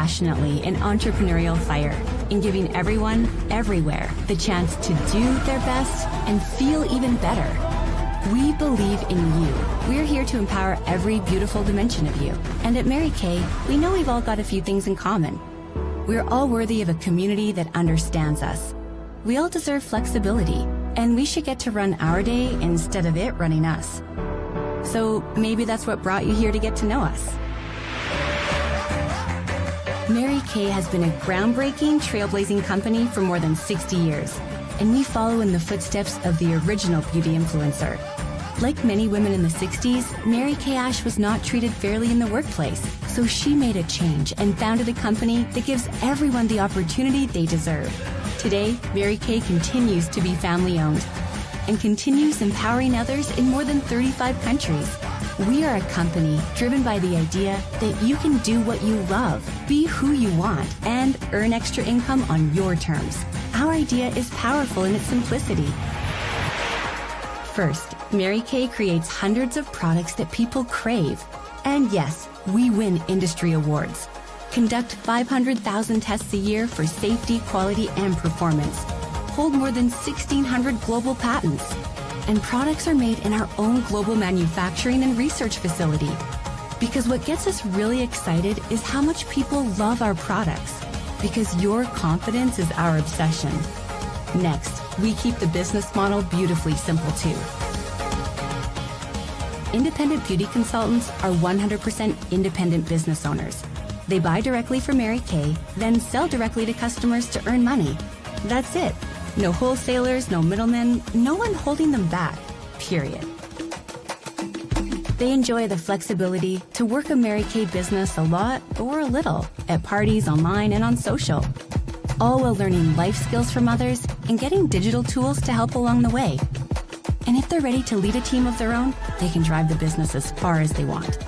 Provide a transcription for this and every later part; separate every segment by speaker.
Speaker 1: passionately in entrepreneurial fire, in giving everyone, everywhere, the chance to do their best and feel even better. We believe in you. We're here to empower every beautiful dimension of you. And at Mary Kay, we know we've all got a few things in common. We're all worthy of a community that understands us. We all deserve flexibility, and we should get to run our day instead of it running us. So maybe that's what brought you here to get to know us. Mary Kay has been a groundbreaking, trailblazing company for more than 60 years, and we follow in the footsteps of the original beauty influencer. Like many women in the 60s, Mary Kay Ash was not treated fairly in the workplace, so she made a change and founded a company that gives everyone the opportunity they deserve. Today, Mary Kay continues to be family-owned and continues empowering others in more than 35 countries. We are a company driven by the idea that you can do what you love, be who you want, and earn extra income on your terms. Our idea is powerful in its simplicity. First, Mary Kay creates hundreds of products that people crave. And yes, we win industry awards. Conduct 500,000 tests a year for safety, quality, and performance. Hold more than 1,600 global patents. And products are made in our own global manufacturing and research facility. Because what gets us really excited is how much people love our products. Because your confidence is our obsession. Next, we keep the business model beautifully simple too. Independent beauty consultants are 100% independent business owners. They buy directly from Mary Kay, then sell directly to customers to earn money. That's it. No wholesalers, no middlemen, no one holding them back, period. They enjoy the flexibility to work a Mary Kay business a lot or a little at parties, online, and on social, all while learning life skills from others and getting digital tools to help along the way. And if they're ready to lead a team of their own, they can drive the business as far as they want.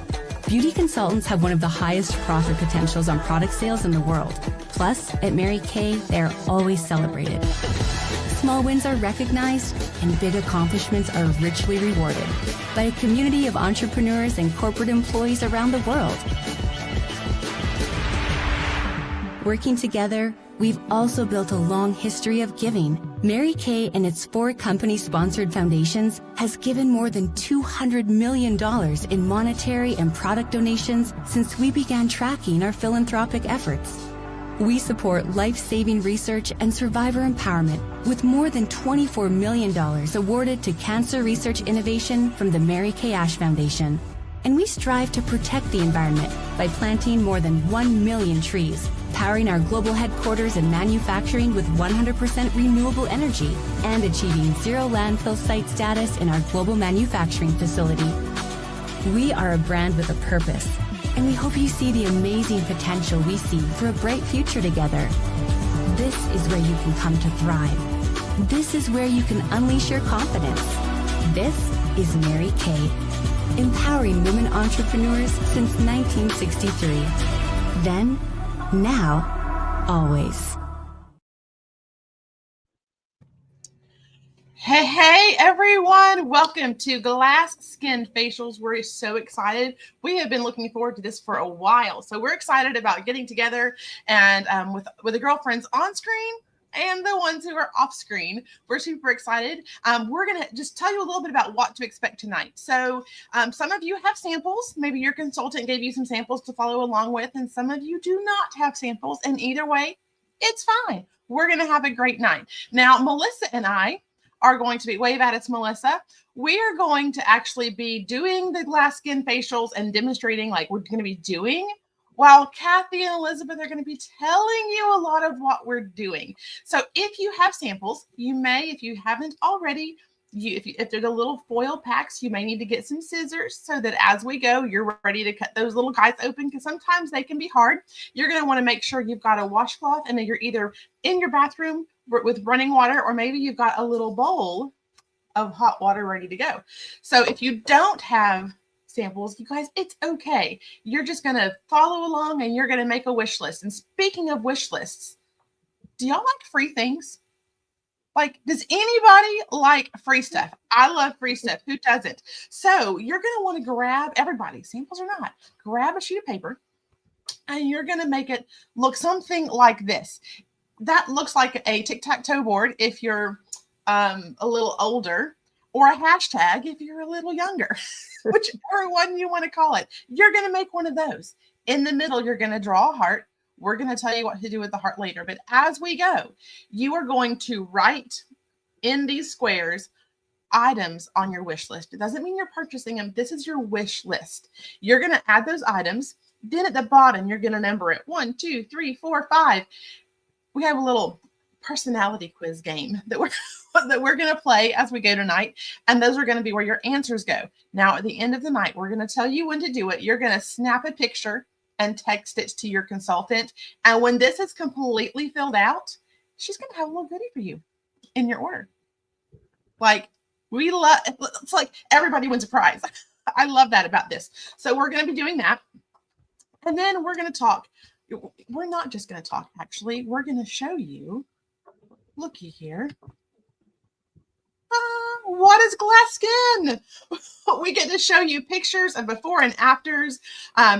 Speaker 1: Beauty consultants have one of the highest profit potentials on product sales in the world. Plus, at Mary Kay, they are always celebrated. Small wins are recognized, and big accomplishments are richly rewarded by a community of entrepreneurs and corporate employees around the world. Working together, we've also built a long history of giving. Mary Kay and its 4 company-sponsored foundations has given more than $200 million in monetary and product donations since we began tracking our philanthropic efforts. We support life-saving research and survivor empowerment with more than $24 million awarded to cancer research innovation from the Mary Kay Ash Foundation. And we strive to protect the environment by planting more than 1 million trees, powering our global headquarters and manufacturing with 100% renewable energy, and achieving zero landfill site status in our global manufacturing facility. We are a brand with a purpose, and we hope you see the amazing potential we see for a bright future together. This is where you can come to thrive. This is where you can unleash your confidence. This is Mary Kay, empowering women entrepreneurs since 1963. Then, now, always.
Speaker 2: Hey, everyone. Welcome to Glass Skin Facials. We're so excited. We have been looking forward to this for a while. So we're excited about getting together and with the girlfriends on screen and the ones who are off screen. We're super excited. We're going to just tell you a little bit about what to expect tonight. So some of you have samples. Maybe your consultant gave you some samples to follow along with, and some of you do not have samples. And either way, it's fine. We're going to have a great night. Now, Melissa and I are going to be, wave at us, Melissa. We are going to actually be doing the glass skin facials and demonstrating like we're going to be doing, while Kathy and Elizabeth are going to be telling you a lot of what we're doing. So if you have samples, you may, if you haven't already, if they're the little foil packs, you may need to get some scissors so that as we go, you're ready to cut those little guys open, because sometimes they can be hard. You're going to want to make sure you've got a washcloth and that you're either in your bathroom with running water, or maybe you've got a little bowl of hot water ready to go. So if you don't have samples, you guys, it's okay. You're just going to follow along and you're going to make a wish list. And speaking of wish lists, do y'all like free things? Like, does anybody like free stuff? I love free stuff. Who doesn't? So you're going to want to grab, everybody, samples or not, grab a sheet of paper and you're going to make it look something like this. That looks like a tic-tac-toe board if you're a little older, or a hashtag if you're a little younger, whichever one you want to call it. You're going to make one of those. In the middle, you're going to draw a heart. We're going to tell you what to do with the heart later. But as we go, you are going to write in these squares items on your wish list. It doesn't mean you're purchasing them. This is your wish list. You're going to add those items. Then at the bottom, you're going to number it 1, 2, 3, 4, 5. We have a little personality quiz game that we're going to play as we go tonight. And those are going to be where your answers go. Now, at the end of the night, we're going to tell you when to do it. You're going to snap a picture and text it to your consultant. And when this is completely filled out, she's going to have a little goodie for you in your order. Like, it's like everybody wins a prize. I love that about this. So we're going to be doing that. And then we're going to talk. We're not just going to talk, actually. We're going to show you. Looky here. What is glass skin? We get to show you pictures of before and afters.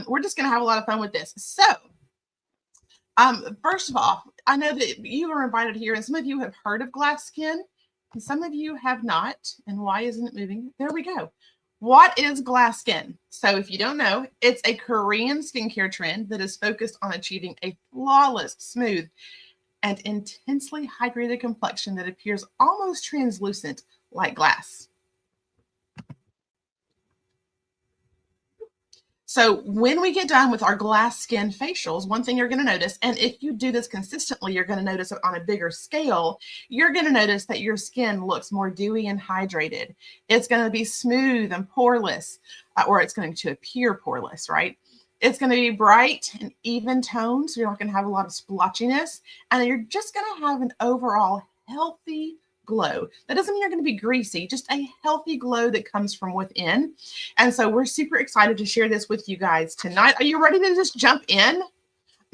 Speaker 2: We're just going to have a lot of fun with this. So, first of all, I know that you were invited here, and some of you have heard of glass skin, and some of you have not. And why isn't it moving? There we go. What is glass skin? So if you don't know, it's a Korean skincare trend that is focused on achieving a flawless, smooth, and intensely hydrated complexion that appears almost translucent like glass. So when we get done with our glass skin facials, one thing you're going to notice, and if you do this consistently, you're going to notice it on a bigger scale, you're going to notice that your skin looks more dewy and hydrated. It's going to be smooth and poreless, or it's going to appear poreless, right? It's going to be bright and even toned, so you're not going to have a lot of splotchiness, and you're just going to have an overall healthy glow. That doesn't mean you're going to be greasy, just a healthy glow that comes from within. And so we're super excited to share this with you guys tonight. Are you ready to just jump in?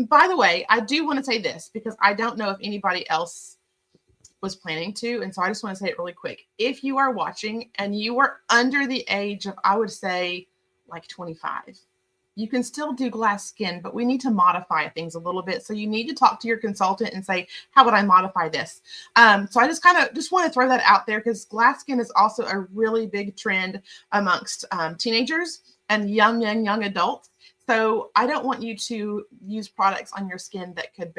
Speaker 2: By the way, I do want to say this because I don't know if anybody else was planning to. And so I just want to say it really quick. If you are watching and you are under the age of, I would say, like 25, you can still do glass skin, but we need to modify things a little bit. So you need to talk to your consultant and say, how would I modify this? So I just want to throw that out there because glass skin is also a really big trend amongst teenagers and young adults. So I don't want you to use products on your skin that could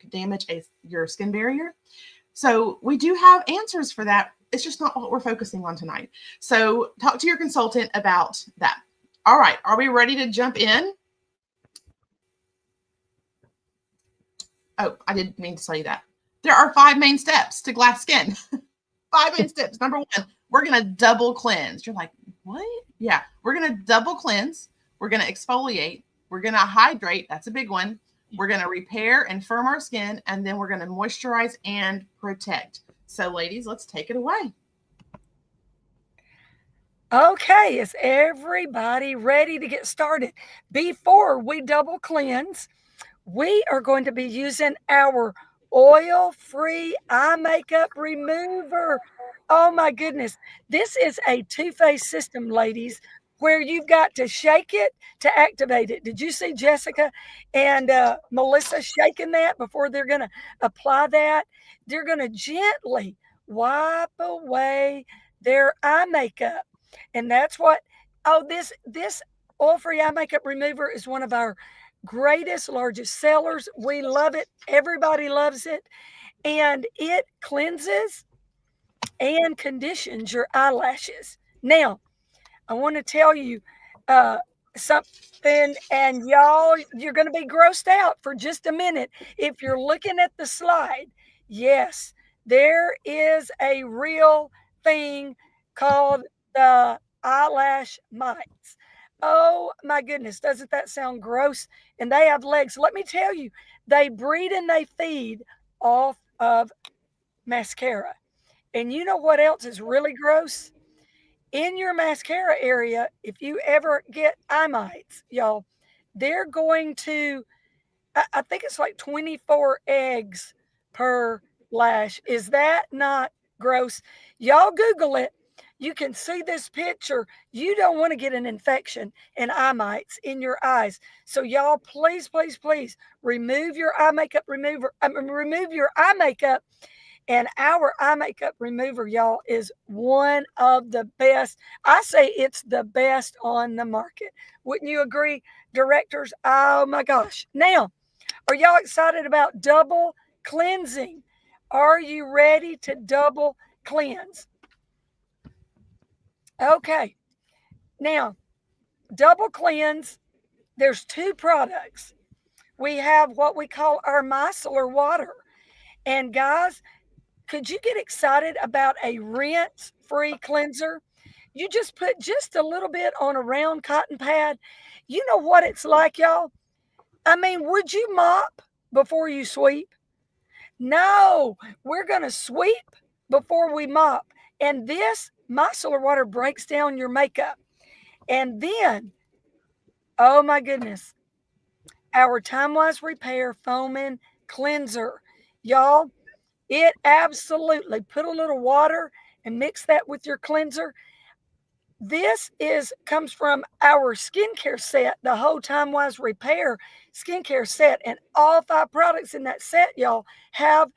Speaker 2: damage your skin barrier. So we do have answers for that. It's just not what we're focusing on tonight. So talk to your consultant about that. All right, are we ready to jump in? Oh, I didn't mean to tell you that. There are 5 main steps to glass skin. 5 main steps. Number 1, we're going to double cleanse. You're like, what? Yeah, we're going to double cleanse. We're going to exfoliate. We're going to hydrate. That's a big one. We're going to repair and firm our skin, and then we're going to moisturize and protect. So, ladies, let's take it away.
Speaker 3: Okay, is everybody ready to get started? Before we double cleanse, we are going to be using our oil-free eye makeup remover. Oh my goodness. This is a two-phase system, ladies, where you've got to shake it to activate it. Did you see Jessica and Melissa shaking that before they're going to apply that? They're going to gently wipe away their eye makeup. And that's what, this oil-free eye makeup remover is one of our greatest, largest sellers. We love it. Everybody loves it. And it cleanses and conditions your eyelashes. Now, I want to tell you something, and y'all, you're going to be grossed out for just a minute. If you're looking at the slide, yes, there is a real thing called the eyelash mites. Oh my goodness, doesn't that sound gross? And they have legs. Let me tell you, they breed and they feed off of mascara. And you know what else is really gross? In your mascara area, if you ever get eye mites, y'all, they're going to, I think it's like 24 eggs per lash. Is that not gross? Y'all Google it. You can see this picture. You don't want to get an infection and eye mites in your eyes. So y'all, please, please, please remove your eye makeup remover. Remove your eye makeup. And our eye makeup remover, y'all, is one of the best. I say it's the best on the market. Wouldn't you agree, directors? Oh my gosh. Now, are y'all excited about double cleansing? Are you ready to double cleanse? Okay. Now, double cleanse, there's two products. We have what we call our micellar water. And guys, could you get excited about a rinse-free cleanser? You just put just a little bit on a round cotton pad. You know what it's like, y'all? I mean, would you mop before you sweep? No, we're going to sweep before we mop. And this micellar water breaks down your makeup. And then, oh my goodness, our Time-Wise Repair Foaming Cleanser. Y'all, it absolutely, put a little water and mix that with your cleanser. This comes from our skincare set, the whole Time-Wise Repair skincare set. And all 5 products in that set, y'all, have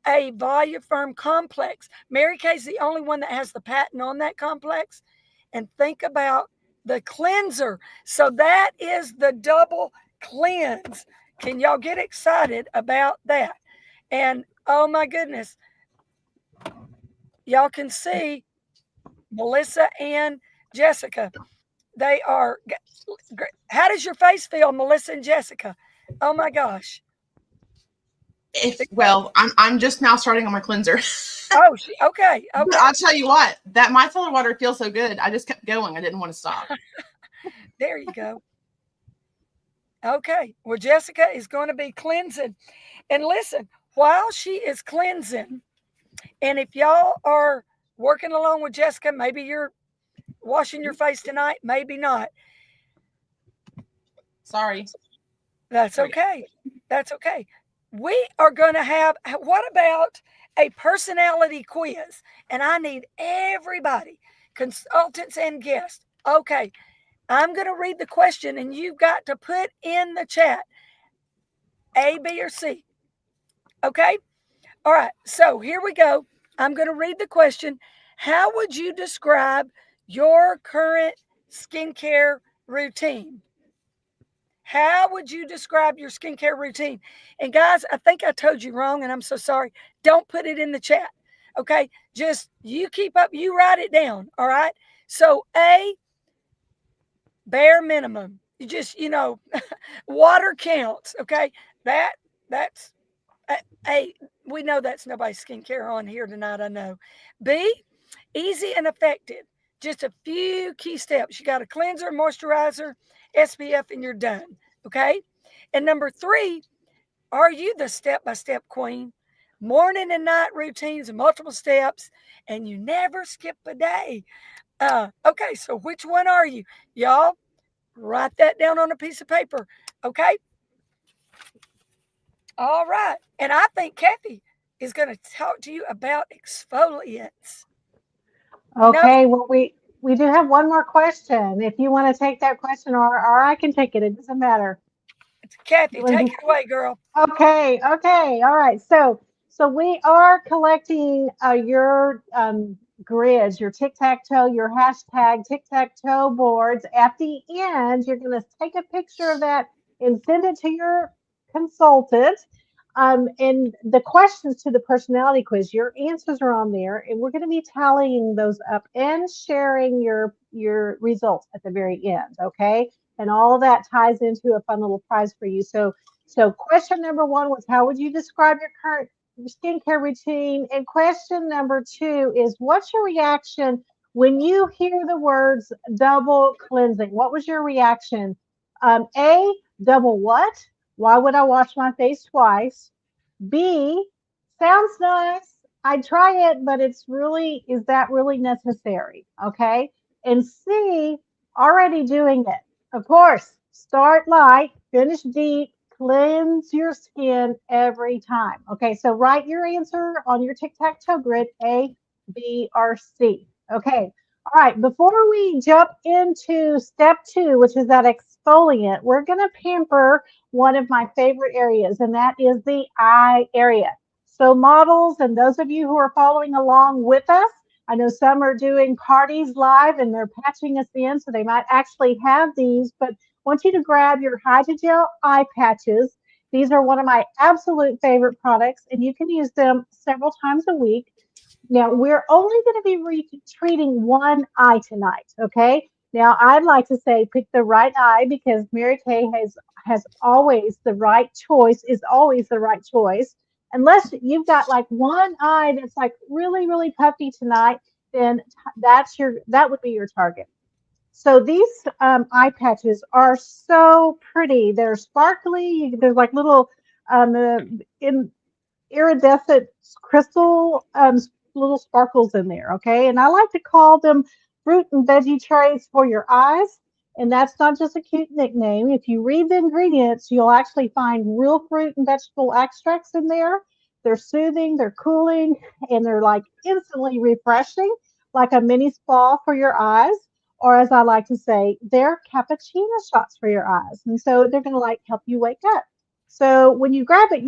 Speaker 3: a Voluform complex. Mary Kay's the only one that has the patent on that complex. And think about the cleanser. So that is the double cleanse. Can y'all get excited about that? And oh my goodness, y'all can see Melissa and Jessica. They are great. How does your face feel, Melissa and Jessica? Oh my gosh.
Speaker 2: Well, I'm just now starting on my cleanser.
Speaker 3: Oh, okay.
Speaker 2: But I'll tell you what, that micellar water feels so good. I just kept going. I didn't want to stop.
Speaker 3: There you go. Okay. Well, Jessica is going to be cleansing. And listen, while she is cleansing, and if y'all are working along with Jessica, maybe you're washing your face tonight, maybe not.
Speaker 2: Sorry.
Speaker 3: That's okay. That's okay. We are going to have, what about a personality quiz? And I need everybody, consultants and guests. Okay. I'm going to read the question and you've got to put in the chat A, B, or C. Okay. All right. So here we go. I'm going to read the question. How would you describe your current skincare routine? How would you describe your skincare routine? And guys, I think I told you wrong and I'm so sorry. Don't put it in the chat. Okay. Just you keep up, you write it down. All right. So A, bare minimum. You just, water counts. Okay. That's A. We know that's nobody's skincare on here tonight. I know. B, easy and effective. Just a few key steps. You got a cleanser, moisturizer, SPF, and you're done. Okay. And number 3, are you the step-by-step queen? Morning and night routines, multiple steps, and you never skip a day. Okay. So which one are you? Y'all write that down on a piece of paper. Okay. All right. And I think Kathy is going to talk to you about exfoliants.
Speaker 4: Okay, well, we do have one more question. If you want to take that question, or I can take it. It doesn't matter.
Speaker 3: Kathy, take it away, girl.
Speaker 4: Okay, all right. So we are collecting your grids, your tic-tac-toe, your hashtag tic-tac-toe boards. At the end, you're going to take a picture of that and send it to your consultant. And the questions to the personality quiz, your answers are on there, and we're going to be tallying those up and sharing your results at the very end. Okay, and all of that ties into a fun little prize for you. So question number 1 was, how would you describe your current skincare routine? And question number 2 is, what's your reaction when you hear the words double cleansing? What was your reaction? A, double what? Why would I wash my face twice? B, sounds nice. I'd try it, but is that really necessary? Okay. And C, already doing it. Of course, start light, finish deep, cleanse your skin every time. Okay. So write your answer on your tic-tac-toe grid, A, B, or C. Okay. All right, before we jump into step two, which is that exfoliant, we're going to pamper one of my favorite areas, and that is the eye area. So, models and those of you who are following along with us, I know some are doing parties live and they're patching us in, so they might actually have these, but I want you to grab your hydrogel eye patches. These are one of my absolute favorite products, and you can use them several times a week. Now, we're only going to be treating one eye tonight, okay? Now, I'd like to say pick the right eye because Mary Kay has always the right choice, is always the right choice. Unless you've got like one eye that's like really, really puffy tonight, then that would be your target. So these eye patches are so pretty. They're sparkly. There's like little in iridescent crystal little sparkles in there. Okay. And I like to call them fruit and veggie trays for your eyes. And that's not just a cute nickname. If you read the ingredients, you'll actually find real fruit and vegetable extracts in there. They're soothing, they're cooling, and they're like instantly refreshing, like a mini spa for your eyes. Or as I like to say, they're cappuccino shots for your eyes. And so they're going to like help you wake up. So when you grab it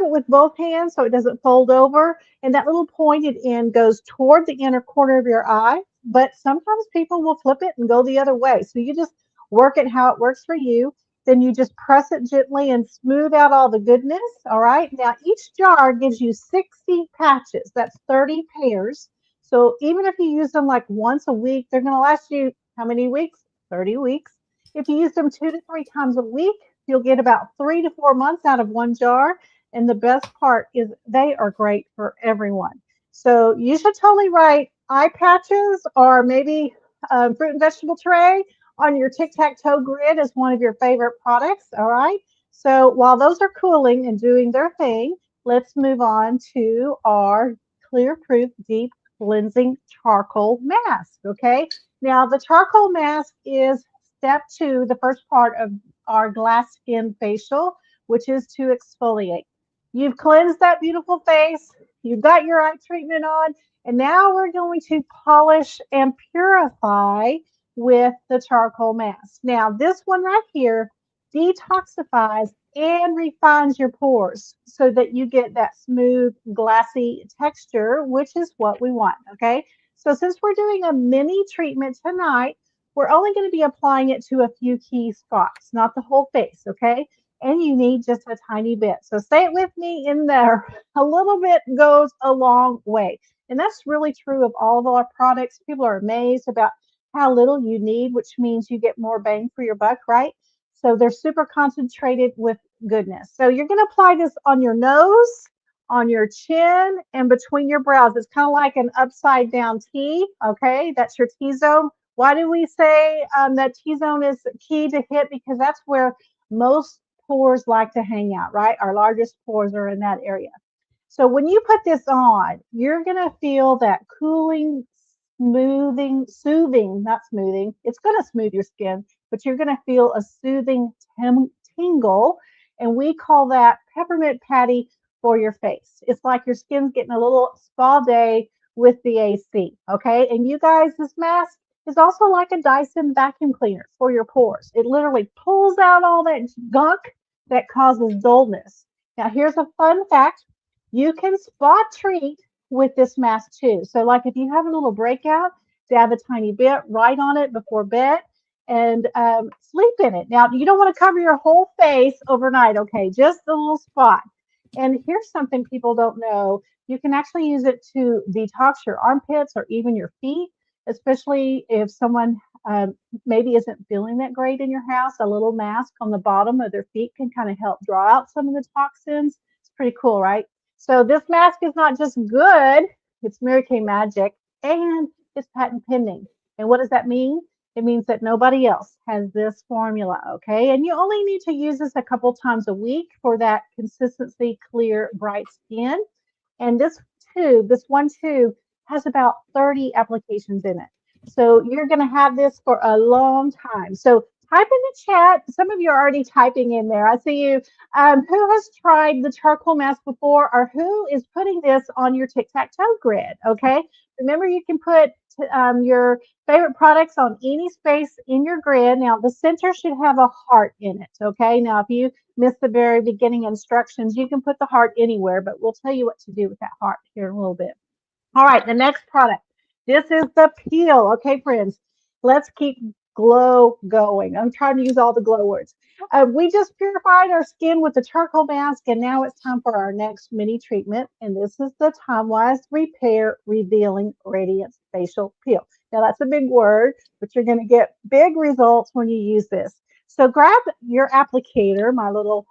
Speaker 4: with both hands so it doesn't fold over. And that little pointed end goes toward the inner corner of your eye. But sometimes people will flip it and go the other way. So you just work it how it works for you. Then you just press it gently and smooth out all the goodness. All right. Now each jar gives you 60 patches. That's 30 pairs. So even if you use them like once a week, they're going to last you how many weeks? 30 weeks. If you use them 2 to 3 times a week, you'll get about 3 to 4 months out of one jar. And the best part is they are great for everyone. So you should totally write eye patches or maybe fruit and vegetable tray on your tic-tac-toe grid as one of your favorite products. All right. So while those are cooling and doing their thing, let's move on to our Clear Proof Deep Cleansing Charcoal Mask. Okay. Now the charcoal mask is step 2, the first part of our glass skin facial, which is to exfoliate. You've cleansed that beautiful face. You've got your eye treatment on. And now we're going to polish and purify with the charcoal mask. Now, this one right here detoxifies and refines your pores so that you get that smooth, glassy texture, which is what we want. Okay. So, since we're doing a mini treatment tonight, we're only going to be applying it to a few key spots, not the whole face. Okay. And you need just a tiny bit. So, say it with me in there. A little bit goes a long way. And that's really true of all of our products. People are amazed about how little you need, which means you get more bang for your buck, right? So they're super concentrated with goodness. So you're going to apply this on your nose, on your chin, and between your brows. It's kind of like an upside down T. Okay, that's your T zone. Why do we say that T zone is key to hit? Because that's where most pores like to hang out, right? Our largest pores are in that area. So when you put this on, you're going to feel that cooling, soothing, not smoothing. It's going to smooth your skin, but you're going to feel a soothing tingle. And we call that peppermint patty for your face. It's like your skin's getting a little spa day with the AC. Okay. And you guys, this mask is also like a Dyson vacuum cleaner for your pores. It literally pulls out all that gunk that causes dullness. Now, here's a fun fact. You can spot treat with this mask too. So like if you have a little breakout, dab a tiny bit right on it before bed and sleep in it. Now, you don't want to cover your whole face overnight, okay? Just a little spot. And here's something people don't know. You can actually use it to detox your armpits or even your feet, especially if someone maybe isn't feeling that great in your house. A little mask on the bottom of their feet can kind of help draw out some of the toxins. It's pretty cool, right? So this mask is not just good, it's Mary Kay magic, and it's patent pending. And what does that mean? It means that nobody else has this formula, okay? And you only need to use this a couple times a week for that consistency, clear, bright skin. And this one tube has about 30 applications in it. So you're going to have this for a long time. So type in the chat. Some of you are already typing in there. I see you. Who has tried the charcoal mask before, or who is putting this on your tic-tac-toe grid? Okay. Remember, you can put your favorite products on any space in your grid. Now, the center should have a heart in it. Okay. Now, if you missed the very beginning instructions, you can put the heart anywhere, but we'll tell you what to do with that heart here in a little bit. All right, the next product. This is the peel. Okay, friends, let's keep glow going. I'm trying to use all the glow words. We just purified our skin with the charcoal mask, and now it's time for our next mini treatment. And this is the TimeWise Repair Revealing Radiance Facial Peel. Now, that's a big word, but you're going to get big results when you use this. So grab your applicator, my little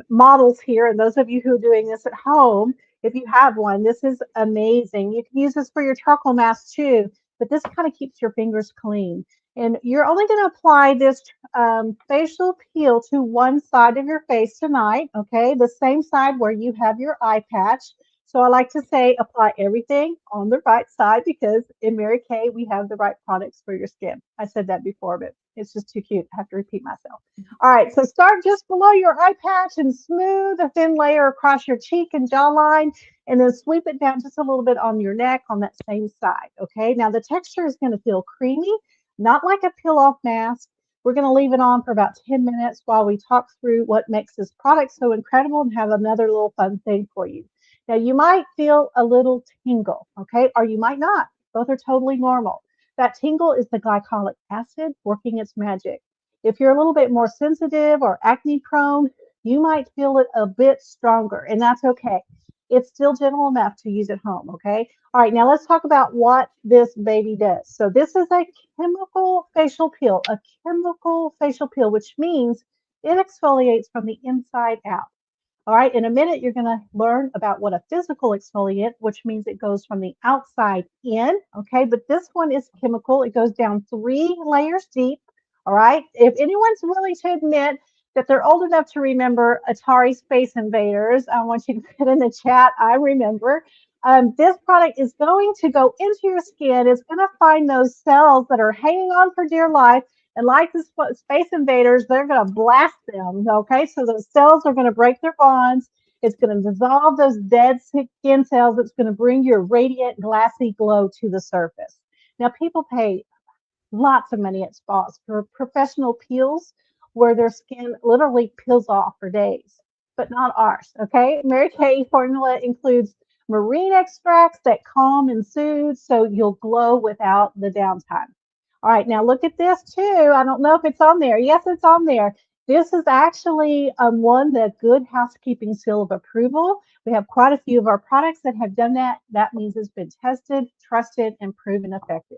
Speaker 4: models here, and those of you who are doing this at home, if you have one, this is amazing. You can use this for your charcoal mask too, but this kind of keeps your fingers clean. And you're only going to apply this facial peel to one side of your face tonight, okay? The same side where you have your eye patch. So I like to say apply everything on the right side because in Mary Kay, we have the right products for your skin. I said that before, but it's just too cute. I have to repeat myself. All right, so start just below your eye patch and smooth a thin layer across your cheek and jawline, and then sweep it down just a little bit on your neck on that same side, okay? Now the texture is going to feel creamy, not like a peel-off mask. We're going to leave it on for about 10 minutes while we talk through what makes this product so incredible and have another little fun thing for you. Now, you might feel a little tingle, okay? Or you might not. Both are totally normal. That tingle is the glycolic acid working its magic. If you're a little bit more sensitive or acne prone, you might feel it a bit stronger, and that's okay. It's still gentle enough to use at home, okay? All right, now let's talk about what this baby does. So this is a chemical facial peel, which means it exfoliates from the inside out. All right, in a minute, you're going to learn about what a physical exfoliant, which means it goes from the outside in, okay? But this one is chemical. It goes down 3 layers deep, all right? If anyone's willing to admit that they're old enough to remember Atari Space Invaders, I want you to put in the chat, I remember. This product is going to go into your skin. It's going to find those cells that are hanging on for dear life. And like the Space Invaders, they're going to blast them, okay? So those cells are going to break their bonds. It's going to dissolve those dead skin cells. It's going to bring your radiant, glassy glow to the surface. Now, people pay lots of money at spas for professional peels where their skin literally peels off for days, but not ours, okay? Mary Kay formula includes marine extracts that calm and soothe so you'll glow without the downtime. All right, now look at this too. I don't know if it's on there. Yes, it's on there. This is actually won the Good Housekeeping Seal of Approval. We have quite a few of our products that have done that. That means it's been tested, trusted, and proven effective.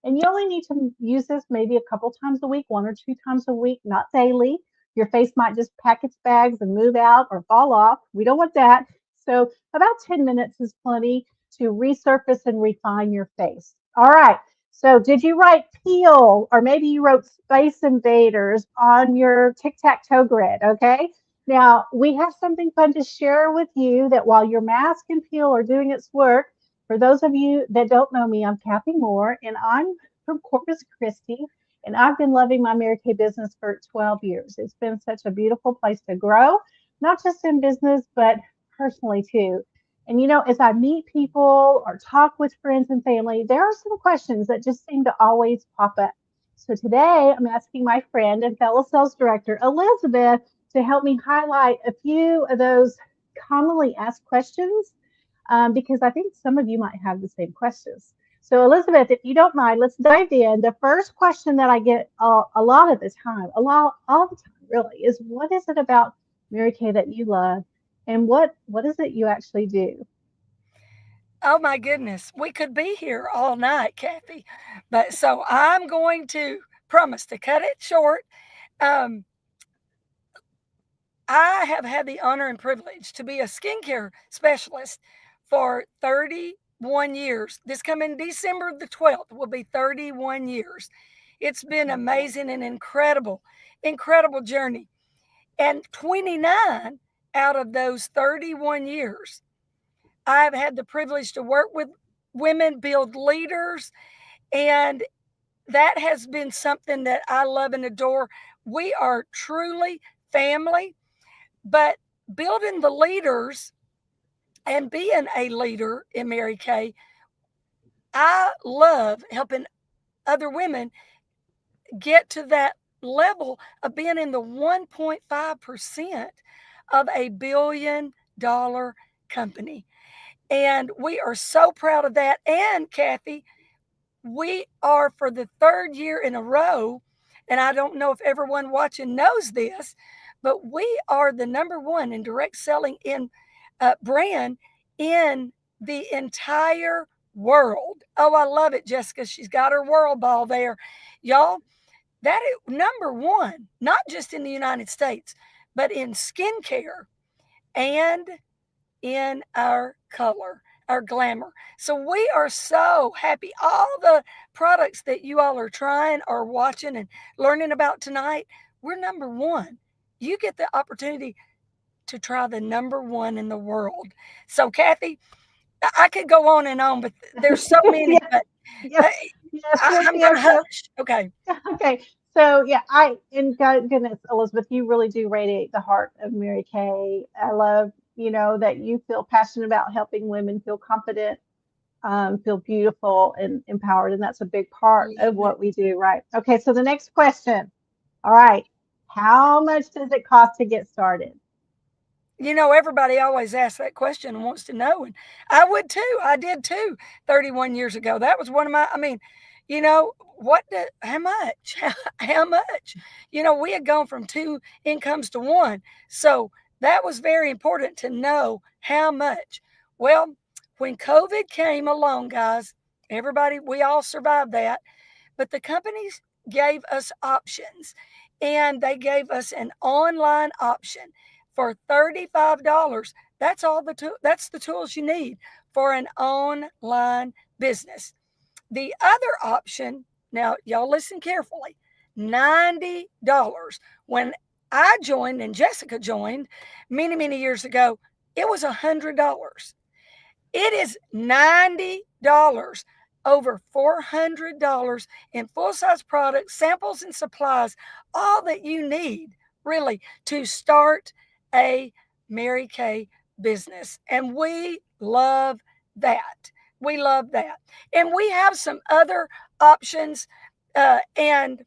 Speaker 4: And you only need to use this maybe a couple times a week, 1 or 2 times a week, not daily. Your face might just pack its bags and move out or fall off. We don't want that. So about 10 minutes is plenty to resurface and refine your face. All right. So did you write peel, or maybe you wrote Space Invaders on your tic-tac-toe grid, okay? Now, we have something fun to share with you that while your mask and peel are doing its work, for those of you that don't know me, I'm Kathy Moore, and I'm from Corpus Christi, and I've been loving my Mary Kay business for 12 years. It's been such a beautiful place to grow, not just in business, but personally too. And you know, as I meet people or talk with friends and family, there are some questions that just seem to always pop up. So today I'm asking my friend and fellow sales director, Elizabeth, to help me highlight a few of those commonly asked questions because I think some of you might have the same questions. So Elizabeth, if you don't mind, let's dive in. The first question that I get a lot of the time, all the time really, is what is it about Mary Kay that you love? And what is it you actually do?
Speaker 3: Oh my goodness, we could be here all night, Kathy. But so I'm going to promise to cut it short. Um, I have had the honor and privilege to be a skincare specialist for 31 years. This coming December the 12th will be 31 years. It's been amazing and incredible journey. And 29 out of those 31 years, I've had the privilege to work with women, build leaders, and that has been something that I love and adore. We are truly family, but building the leaders and being a leader in Mary Kay, I love helping other women get to that level of being in the 1.5% of $1 billion company. And we are so proud of that. And Kathy, we are for the third year in a row, and I don't know if everyone watching knows this, but we are the number one in direct selling in brand in the entire world. Oh, I love it, Jessica. She's got her world ball there. Y'all, that is number one, not just in the United States, but in skincare and in our color, our glamour. So we are so happy. All the products that you all are trying or watching and learning about tonight, we're number one. You get the opportunity to try the number one in the world. So Kathy, I could go on, but there's so many.
Speaker 4: Yes,
Speaker 3: But
Speaker 4: yes, yes, yes,
Speaker 3: I'm going to
Speaker 4: yes, yes.
Speaker 3: hush. Okay.
Speaker 4: Okay. So yeah, and God goodness, Elizabeth, you really do radiate the heart of Mary Kay. I love, that you feel passionate about helping women feel confident, feel beautiful and empowered. And that's a big part of what we do, right? Okay. So the next question. All right. How much does it cost to get started?
Speaker 3: Everybody always asks that question and wants to know. And I would too. I did too 31 years ago. That was one of my, how much? How much? We had gone from 2 incomes to 1. So that was very important to know how much. Well, when COVID came along, guys, we all survived that. But the companies gave us options, and they gave us an online option for $35. That's that's the tools you need for an online business. The other option, now y'all listen carefully, $90. When I joined and Jessica joined many, many years ago, it was $100. It is $90, over $400 in full-size products, samples, and supplies, all that you need really to start a Mary Kay business. And we love that. We love that. And we have some other options. And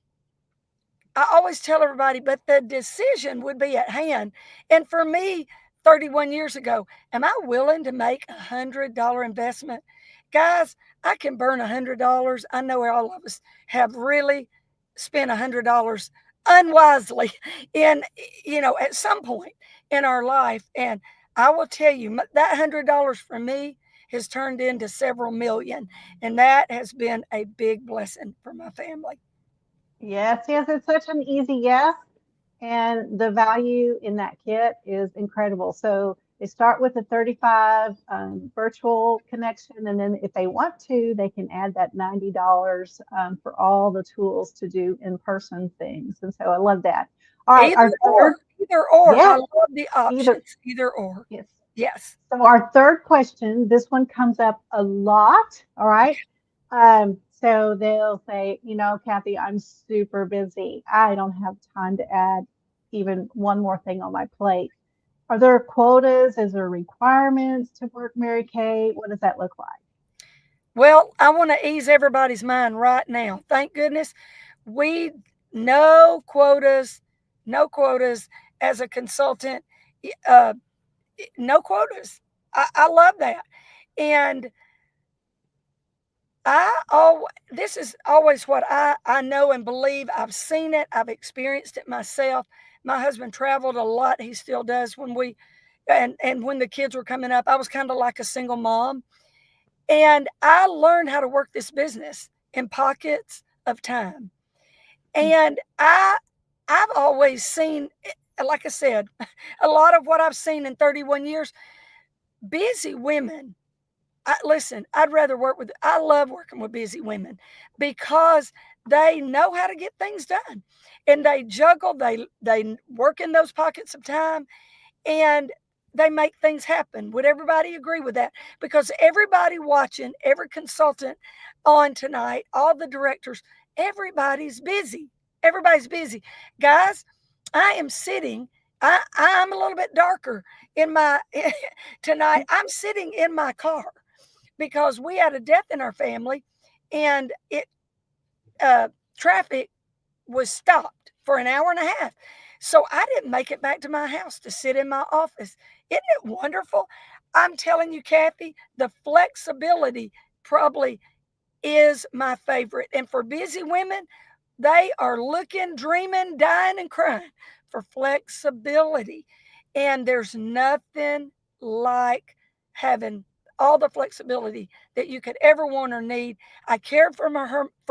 Speaker 3: I always tell everybody, but the decision would be at hand. And for me, 31 years ago, am I willing to make $100 investment? Guys, I can burn $100. I know all of us have really spent $100 unwisely at some point in our life. And I will tell you, that $100 for me has turned into several million. And that has been a big blessing for my family.
Speaker 4: Yes, yes, it's such an easy yes. And the value in that kit is incredible. So they start with a 35 virtual connection. And then if they want to, they can add that $90 for all the tools to do in-person things. And so I love that. All right.
Speaker 3: Either or.
Speaker 4: Yes,
Speaker 3: I love the options. Either or.
Speaker 4: Yes.
Speaker 3: Yes.
Speaker 4: So our third question, this one comes up a lot. All right. So they'll say, Kathy, I'm super busy. I don't have time to add even one more thing on my plate. Are there quotas? Is there requirements to work Mary Kay? What does that look like?
Speaker 3: Well, I want to ease everybody's mind right now. Thank goodness no quotas as a consultant. No quotas. I love that. And this is always what I know and believe. I've seen it. I've experienced it myself. My husband traveled a lot. He still does. When when the kids were coming up, I was kind of like a single mom. And I learned how to work this business in pockets of time. And I've always seen, like I said, a lot of what I've seen in 31 years, busy women. I love working with busy women because they know how to get things done, and they juggle, they work in those pockets of time, and they make things happen. Would everybody agree with that? Because everybody watching, every consultant on tonight, all the directors, everybody's busy. Everybody's busy. Guys, I'm a little bit darker in my tonight. I'm sitting in my car. because we had a death in our family, and traffic was stopped for an hour and a half. So I didn't make it back to my house to sit in my office. Isn't it wonderful? I'm telling you, Kathy, the flexibility probably is my favorite. And for busy women, they are looking, dreaming, dying, and crying for flexibility. And there's nothing like having all the flexibility that you could ever want or need. I cared for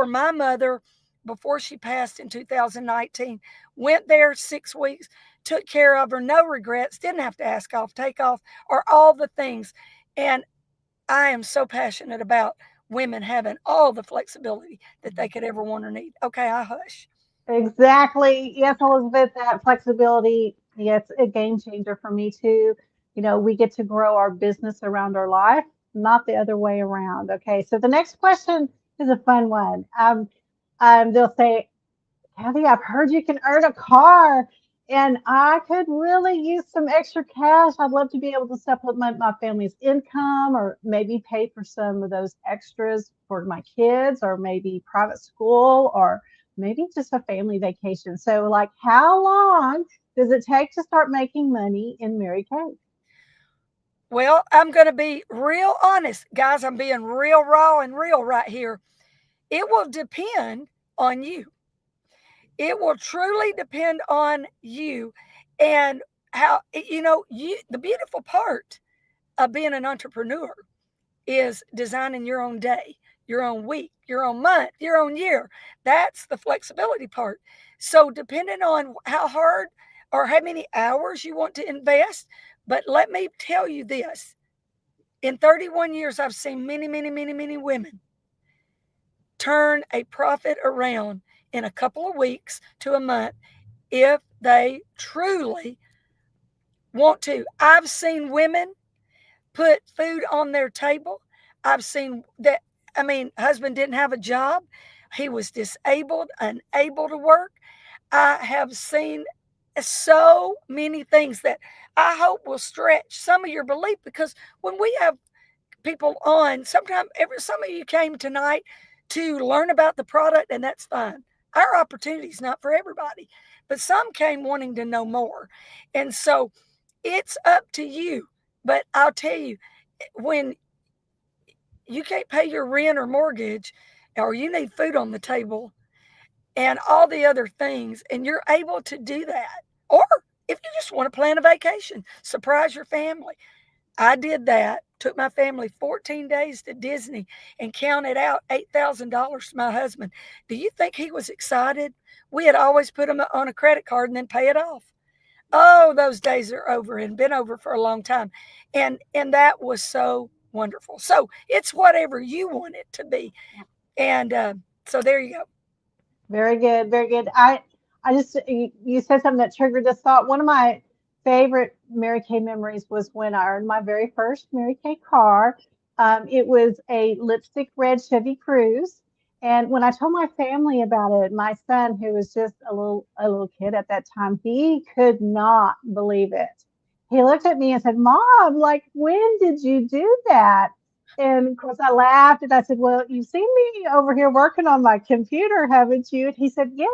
Speaker 3: my mother before she passed in 2019. Went there 6 weeks, took care of her, no regrets, didn't have to ask off, take off, or all the things. And I am so passionate about women having all the flexibility that they could ever want or need. Okay, I hush.
Speaker 4: Exactly. Yes, Elizabeth, that flexibility, yes, a game changer for me too. We get to grow our business around our life, not the other way around. Okay, so the next question is a fun one. They'll say, Kathy, I've heard you can earn a car, and I could really use some extra cash. I'd love to be able to supplement my family's income, or maybe pay for some of those extras for my kids, or maybe private school, or maybe just a family vacation. So, like, how long does it take to start making money in Mary Kay?
Speaker 3: Well, I'm going to be real honest, guys. I'm being real raw and real right here. It will depend on you. It will truly depend on you, and how, the beautiful part of being an entrepreneur is designing your own day, your own week, your own month, your own year. That's the flexibility part. So, depending on how hard or how many hours you want to invest, but let me tell you this, in 31 years, I've seen many, many, many, many women turn a profit around in a couple of weeks to a month if they truly want to. I've seen women put food on their table. I've seen that, husband didn't have a job. He was disabled, unable to work. I have seen so many things that I hope will stretch some of your belief, because when we have people on, sometimes some of you came tonight to learn about the product, and that's fine. Our opportunity is not for everybody, but some came wanting to know more. And so it's up to you. But I'll tell you, when you can't pay your rent or mortgage, or you need food on the table and all the other things, and you're able to do that, or if you just want to plan a vacation, surprise your family. I did that, took my family 14 days to Disney and counted out $8,000 to my husband. Do you think he was excited? We had always put him on a credit card and then pay it off. Oh, those days are over and been over for a long time. And that was so wonderful. So it's whatever you want it to be. And so there you go.
Speaker 4: Very good, very good. You said something that triggered this thought. One of my favorite Mary Kay memories was when I earned my very first Mary Kay car. It was a lipstick red Chevy Cruze. And when I told my family about it, my son, who was just a little kid at that time, he could not believe it. He looked at me and said, "Mom, like, when did you do that?" And of course, I laughed and I said, "Well, you've seen me over here working on my computer, haven't you?" And he said, "Yeah,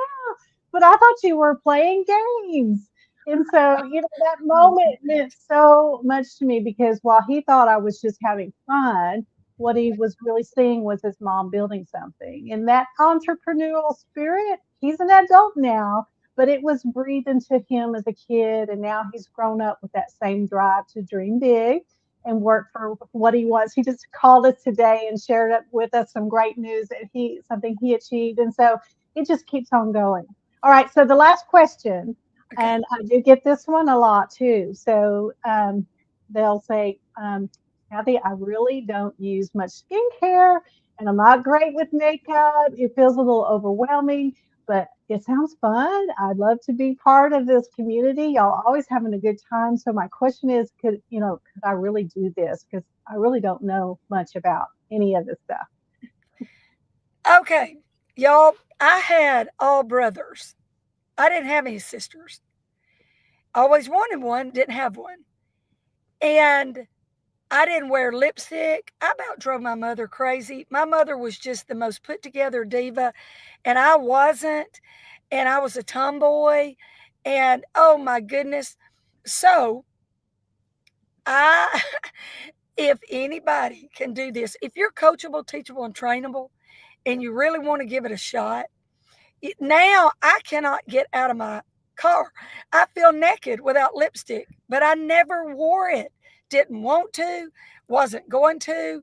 Speaker 4: but I thought you were playing games." And so, that moment meant so much to me, because while he thought I was just having fun, what he was really seeing was his mom building something. And that entrepreneurial spirit, he's an adult now, but it was breathed into him as a kid. And now he's grown up with that same drive to dream big and work for what he wants. He just called us today and shared up with us some great news that something he achieved. And so it just keeps on going. All right. So the last question,
Speaker 3: Okay.
Speaker 4: and I do get this one a lot too. So they'll say, Kathy, I really don't use much skincare, and I'm not great with makeup. It feels a little overwhelming, but it sounds fun. I'd love to be part of this community. Y'all always having a good time. So my question is, could I really do this? Because I really don't know much about any of this stuff.
Speaker 3: Okay, y'all, I had all brothers. I didn't have any sisters. Always wanted one, didn't have one. And I didn't wear lipstick. I about drove my mother crazy. My mother was just the most put together diva, and I wasn't. And I was a tomboy. And oh my goodness. So I, if anybody can do this, if you're coachable, teachable, and trainable, and you really want to give it a shot, now I cannot get out of my car. I feel naked without lipstick, but I never wore it. Didn't want to, wasn't going to.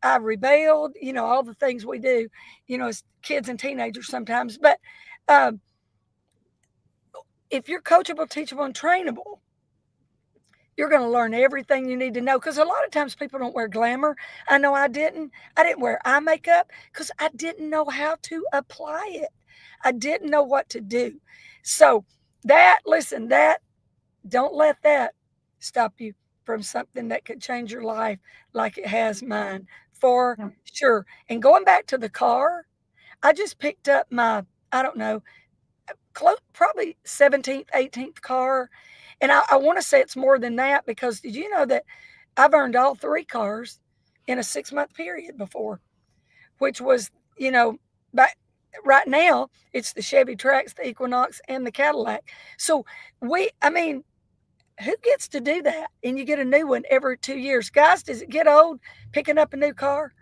Speaker 3: I rebelled, all the things we do, as kids and teenagers sometimes. But um, if you're coachable, teachable, and trainable, you're going to learn everything you need to know. Because a lot of times people don't wear glamour. I know I didn't. I didn't wear eye makeup because I didn't know how to apply it. I didn't know what to do. So don't let that stop you from something that could change your life like it has mine, for sure. And going back to the car, I just picked up my, I don't know, probably 17th, 18th car. And I want to say it's more than that, because did you know that I've earned all 3 cars in a 6-month period before, which was, back right now it's the Chevy Trax, the Equinox, and the Cadillac. So who gets to do that? And you get a new one every 2 years. Guys, does it get old picking up a new car?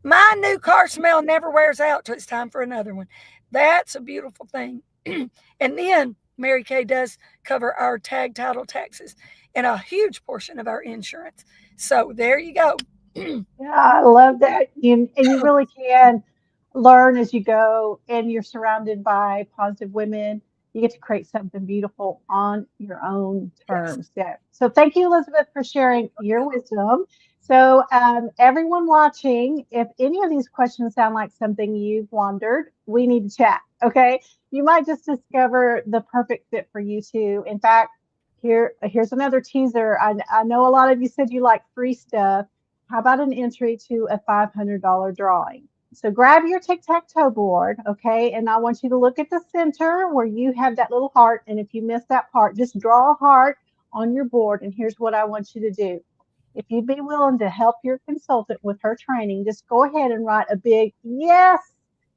Speaker 3: My new car smell never wears out till it's time for another one. That's a beautiful thing. And then Mary Kay does cover our tag title taxes and a huge portion of our insurance. So there you go.
Speaker 4: Yeah, I love that. And you really can learn as you go, and you're surrounded by positive women. You get to create something beautiful on your own terms. Yes. Yeah. So thank you, Elizabeth, for sharing your wisdom. So everyone watching, if any of these questions sound like something you've wondered, we need to chat. Okay. You might just discover the perfect fit for you too. In fact, here's another teaser. I know a lot of you said you like free stuff. How about an entry to a $500 drawing? So grab your tic-tac-toe board, okay? And I want you to look at the center where you have that little heart. And if you miss that part, just draw a heart on your board. And here's what I want you to do. If you'd be willing to help your consultant with her training, just go ahead and write a big yes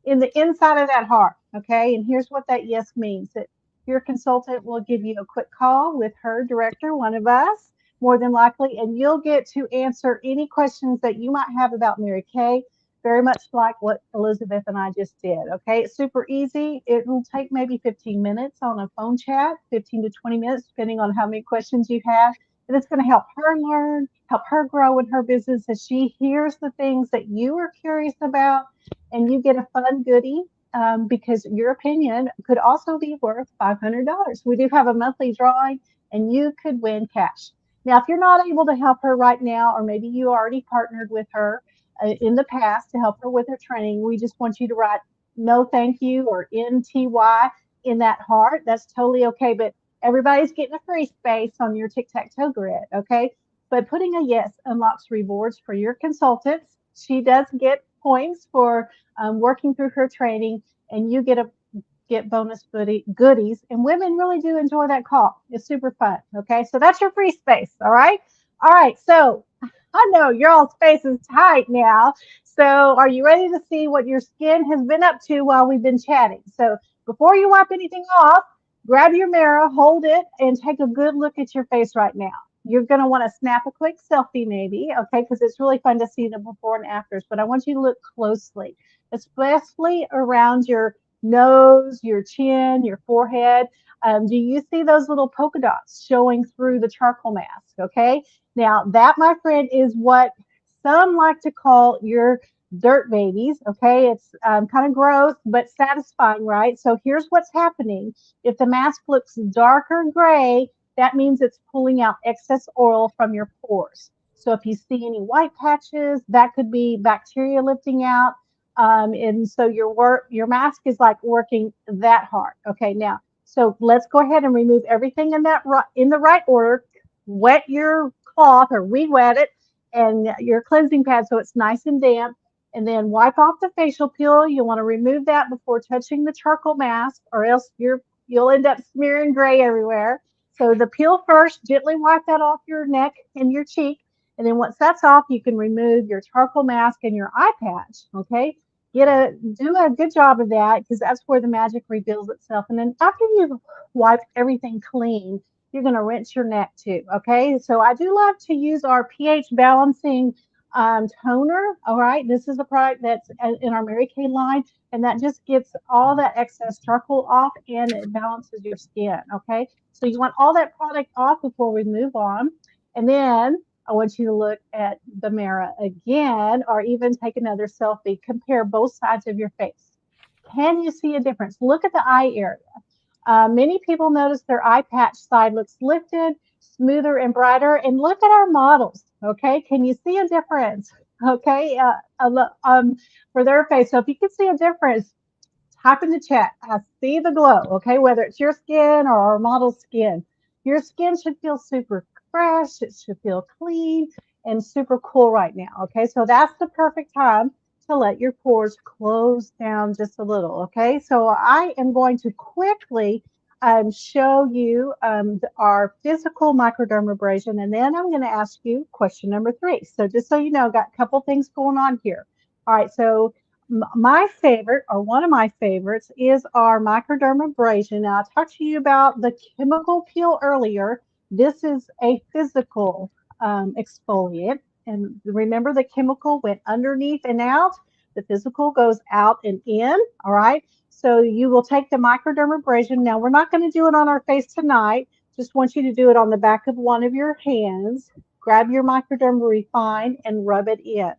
Speaker 4: in the inside of that heart, okay? And here's what that yes means. That your consultant will give you a quick call with her director, one of us, more than likely, and you'll get to answer any questions that you might have about Mary Kay, very much like what Elizabeth and I just did. Okay, it's super easy. It will take maybe 15 minutes on a phone chat, 15 to 20 minutes, depending on how many questions you have. And it's going to help her learn, help her grow in her business as she hears the things that you are curious about, and you get a fun goodie. Because your opinion could also be worth $500. We do have a monthly drawing, and you could win cash. Now, if you're not able to help her right now, or maybe you already partnered with her in the past to help her with her training, we just want you to write no thank you or NTY in that heart. That's totally okay. But everybody's getting a free space on your tic-tac-toe grid, okay? But putting a yes unlocks rewards for your consultants. She does get points for working through her training, and you get bonus goodies. And women really do enjoy that call. It's super fun. Okay, so that's your free space. All right. So I know your all space is tight now. So are you ready to see what your skin has been up to while we've been chatting? So before you wipe anything off, grab your mirror, hold it, and take a good look at your face right now. You're going to want to snap a quick selfie maybe, okay, because it's really fun to see the before and afters. But I want you to look closely, especially around your nose, your chin, your forehead. Do you see those little polka dots showing through the charcoal mask? Okay. Now that, my friend, is what some like to call your dirt babies. Okay. It's kind of gross, but satisfying, right? So here's what's happening. If the mask looks darker gray, that means it's pulling out excess oil from your pores. So if you see any white patches, that could be bacteria lifting out. And so your mask is like working that hard. Okay, now, so let's go ahead and remove everything in the right order. Wet your cloth or re-wet it and your cleansing pad so it's nice and damp. And then wipe off the facial peel. You want to remove that before touching the charcoal mask, or else you'll end up smearing gray everywhere. So the peel first, gently wipe that off your neck and your cheek. And then once that's off, you can remove your charcoal mask and your eye patch. Okay. Do a good job of that, because that's where the magic reveals itself. And then after you've wiped everything clean, you're going to rinse your neck too. Okay. So I do love to use our pH balancing toner. All right. This is a product that's in our Mary Kay line, and that just gets all that excess charcoal off and it balances your skin. Okay. So you want all that product off before we move on. And then I want you to look at the mirror again, or even take another selfie. Compare both sides of your face. Can you see a difference? Look at the eye area. Many people notice their eye patch side looks lifted, smoother and brighter. And look at our models. Okay, can you see a difference? Okay, for their face. So if you can see a difference, type in the chat. I see the glow. Okay, whether it's your skin or our model's skin, your skin should feel super fresh. It should feel clean and super cool right now. Okay, so that's the perfect time to let your pores close down just a little. Okay, so I am going to quickly show you our physical microdermabrasion, and then I'm going to ask you question number 3. So just so you know, got a couple things going on here. All right, so my favorite, or one of my favorites, is our microdermabrasion. Now, I talked to you about the chemical peel earlier. This is a physical exfoliant. And remember, the chemical went underneath and out. The physical goes out and in. All right. So you will take the microdermabrasion. Now, we're not going to do it on our face tonight. Just want you to do it on the back of one of your hands. Grab your Microderm Refine and rub it in.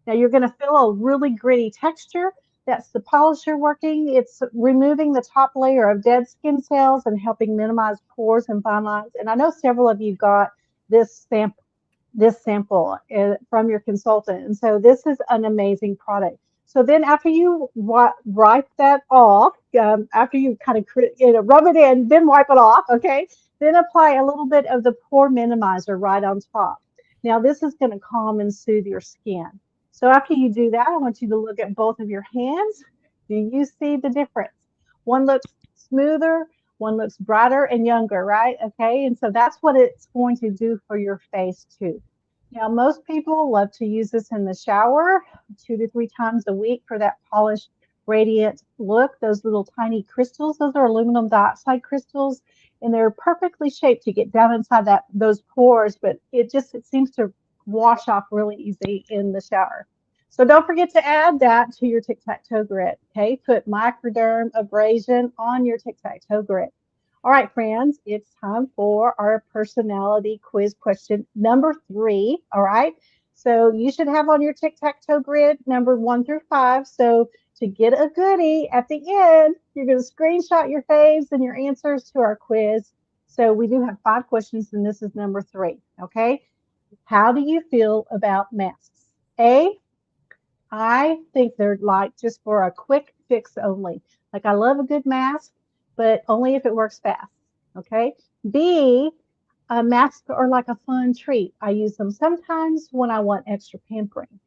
Speaker 4: Now, you're going to feel a really gritty texture. That's the polisher working. It's removing the top layer of dead skin cells and helping minimize pores and fine lines. And I know several of you got this sample from your consultant. And so this is an amazing product. So then after you wipe that off, after you kind of rub it in, then wipe it off, okay? Then apply a little bit of the pore minimizer right on top. Now, this is going to calm and soothe your skin. So after you do that, I want you to look at both of your hands. Do you see the difference? One looks smoother, one looks brighter and younger, right? Okay, and so that's what it's going to do for your face too. Now, most people love to use this in the shower 2 to 3 times a week for that polished, radiant look. Those little tiny crystals, those are aluminum dioxide crystals, and they're perfectly shaped to get down inside those pores, but it seems to wash off really easy in the shower. So don't forget to add that to your tic-tac-toe grid. Okay, put microderm abrasion on your tic-tac-toe grid. All right, friends, it's time for our personality quiz question number 3. All right, so you should have on your tic-tac-toe grid number 1 through 5. So to get a goodie at the end, you're going to screenshot your faves and your answers to our quiz. So we do have 5 questions, and this is number 3. Okay. How do you feel about masks? A, I think they're like just for a quick fix only. Like, I love a good mask, but only if it works fast. Okay. B, masks are like a fun treat. I use them sometimes when I want extra pampering.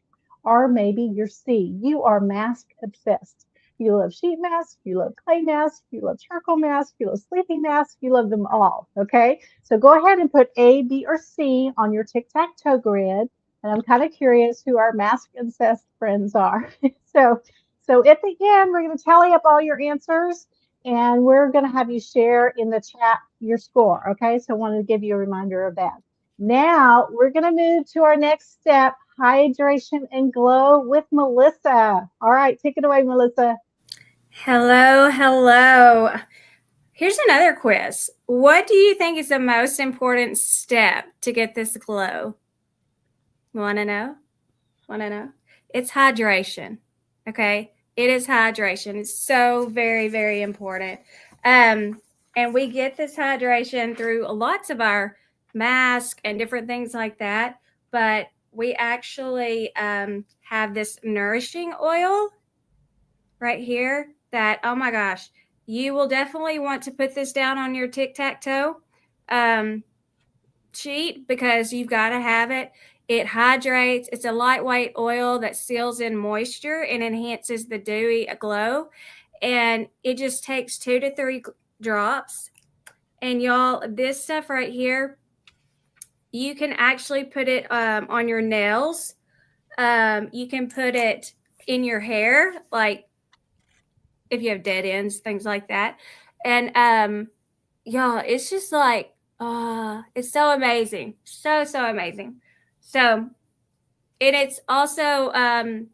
Speaker 4: Or maybe you're C, you are mask obsessed. You love sheet masks, you love clay masks, you love charcoal masks, you love sleeping masks, you love them all. Okay, so go ahead and put A, B, or C on your tic-tac-toe grid. And I'm kind of curious who our mask obsessed friends are. So at the end, we're going to tally up all your answers, and we're going to have you share in the chat your score. Okay, so I wanted to give you a reminder of that. Now we're going to move to our next step, hydration and glow with Melissa. All right, take it away, Melissa.
Speaker 5: Hello. Here's another quiz. What do you think is the most important step to get this glow? Want to know? It's hydration. Okay, it is hydration. It's so very, very important. And we get this hydration through lots of our masks and different things like that. But we actually have this nourishing oil right here that, oh my gosh, you will definitely want to put this down on your tic-tac-toe sheet, because you've got to have it. It hydrates. It's a lightweight oil that seals in moisture and enhances the dewy glow. And it just takes 2 to 3 drops. And y'all, this stuff right here, you can actually put it on your nails. You can put it in your hair, like if you have dead ends, things like that. And y'all, it's just like, it's so amazing. So amazing. So, and it's also kind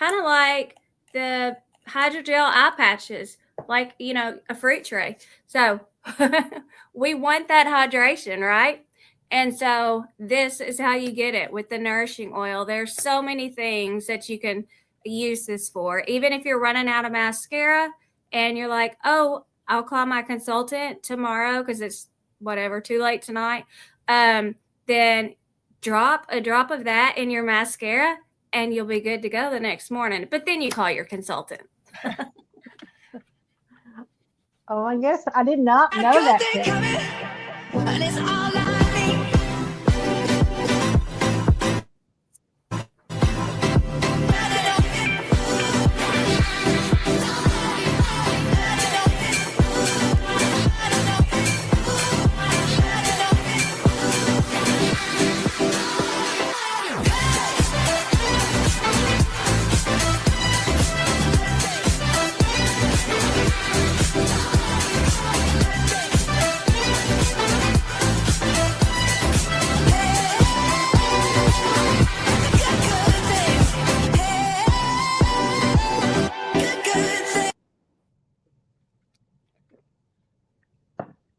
Speaker 5: of like the hydrogel eye patches, like, a fruit tray. So we want that hydration, right? And so this is how you get it with the nourishing oil. There's so many things that you can use this for. Even if you're running out of mascara and you're like, oh, I'll call my consultant tomorrow because it's whatever, too late tonight. Then drop a drop of that in your mascara and you'll be good to go the next morning. But then you call your consultant.
Speaker 4: Oh, I guess I did not know that.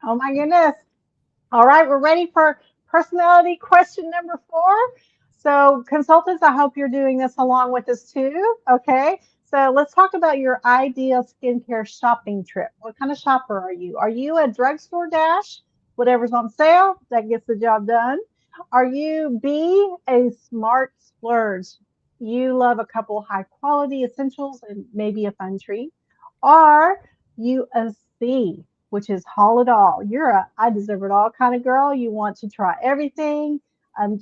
Speaker 4: Oh my goodness. All right, we're ready for personality question number 4. So consultants, I hope you're doing this along with us too. Okay, so let's talk about your ideal skincare shopping trip. What kind of shopper are you? Are you a drugstore dash? Whatever's on sale, that gets the job done. Are you B, a smart splurge? You love a couple high quality essentials and maybe a fun treat. Are you a C, which is haul it all? You're a I deserve it all kind of girl. You want to try everything,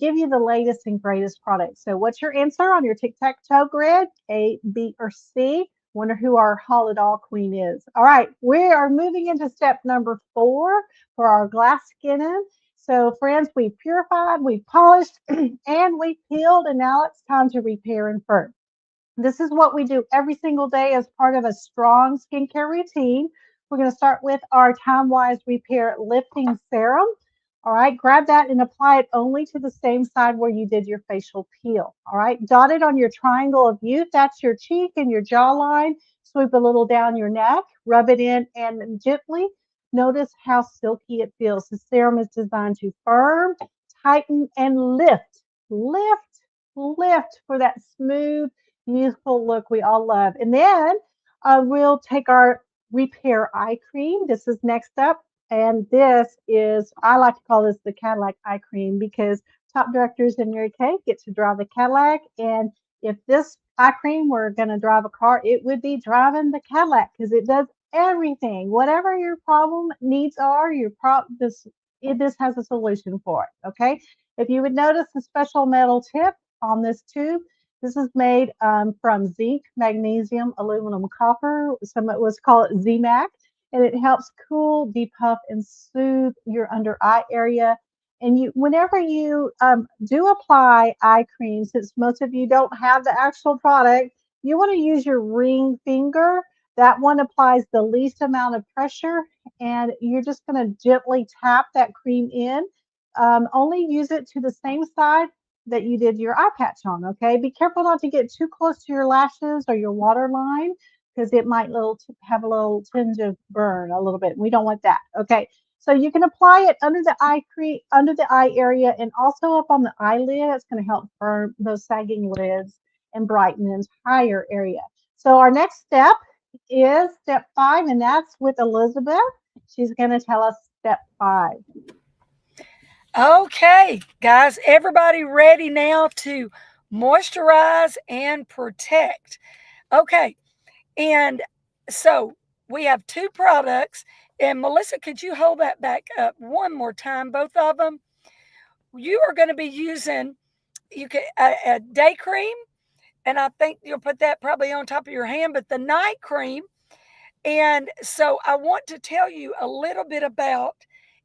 Speaker 4: give you the latest and greatest products. So, what's your answer on your tic tac toe grid? A, B, or C? Wonder who our haul it all queen is. All right, we are moving into step number 4 for our glass skinning. So, friends, we've purified, we've polished, and we've peeled, and now it's time to repair and firm. This is what we do every single day as part of a strong skincare routine. We're going to start with our Time Wise Repair Lifting Serum. All right, grab that and apply it only to the same side where you did your facial peel. All right, dot it on your triangle of youth. That's your cheek and your jawline. Sweep a little down your neck, rub it in, and gently notice how silky it feels. The serum is designed to firm, tighten, and lift. Lift for that smooth, youthful look we all love. And then we'll take our Repair Eye Cream. This is next up. And this is, I like to call this the Cadillac Eye Cream because top directors and Mary Kay get to drive the Cadillac. And if this eye cream were going to drive a car, it would be driving the Cadillac because it does everything. Whatever your problem needs are, this has a solution for it. Okay. If you would notice the special metal tip on this tube, this is made from zinc, magnesium, aluminum, copper. Some of us call it ZMAC, and it helps cool, depuff, and soothe your under eye area. And whenever you do apply eye cream, since most of you don't have the actual product, you want to use your ring finger. That one applies the least amount of pressure, and you're just going to gently tap that cream in. Only use it to the same side that you did your eye patch on, okay? Be careful not to get too close to your lashes or your waterline because it might have a little tinge of burn a little bit. We don't want that, okay? So you can apply it under the eye area and also up on the eyelid. It's going to help firm those sagging lids and brighten the entire area. So our next step is step 5, and that's with Elizabeth. She's going to tell us step 5.
Speaker 3: Okay, guys, everybody ready now to moisturize and protect. Okay, and so we have 2 products. And Melissa, could you hold that back up one more time, both of them? You are going to be using a day cream, and I think you'll put that probably on top of your hand, but the night cream. And so I want to tell you a little bit about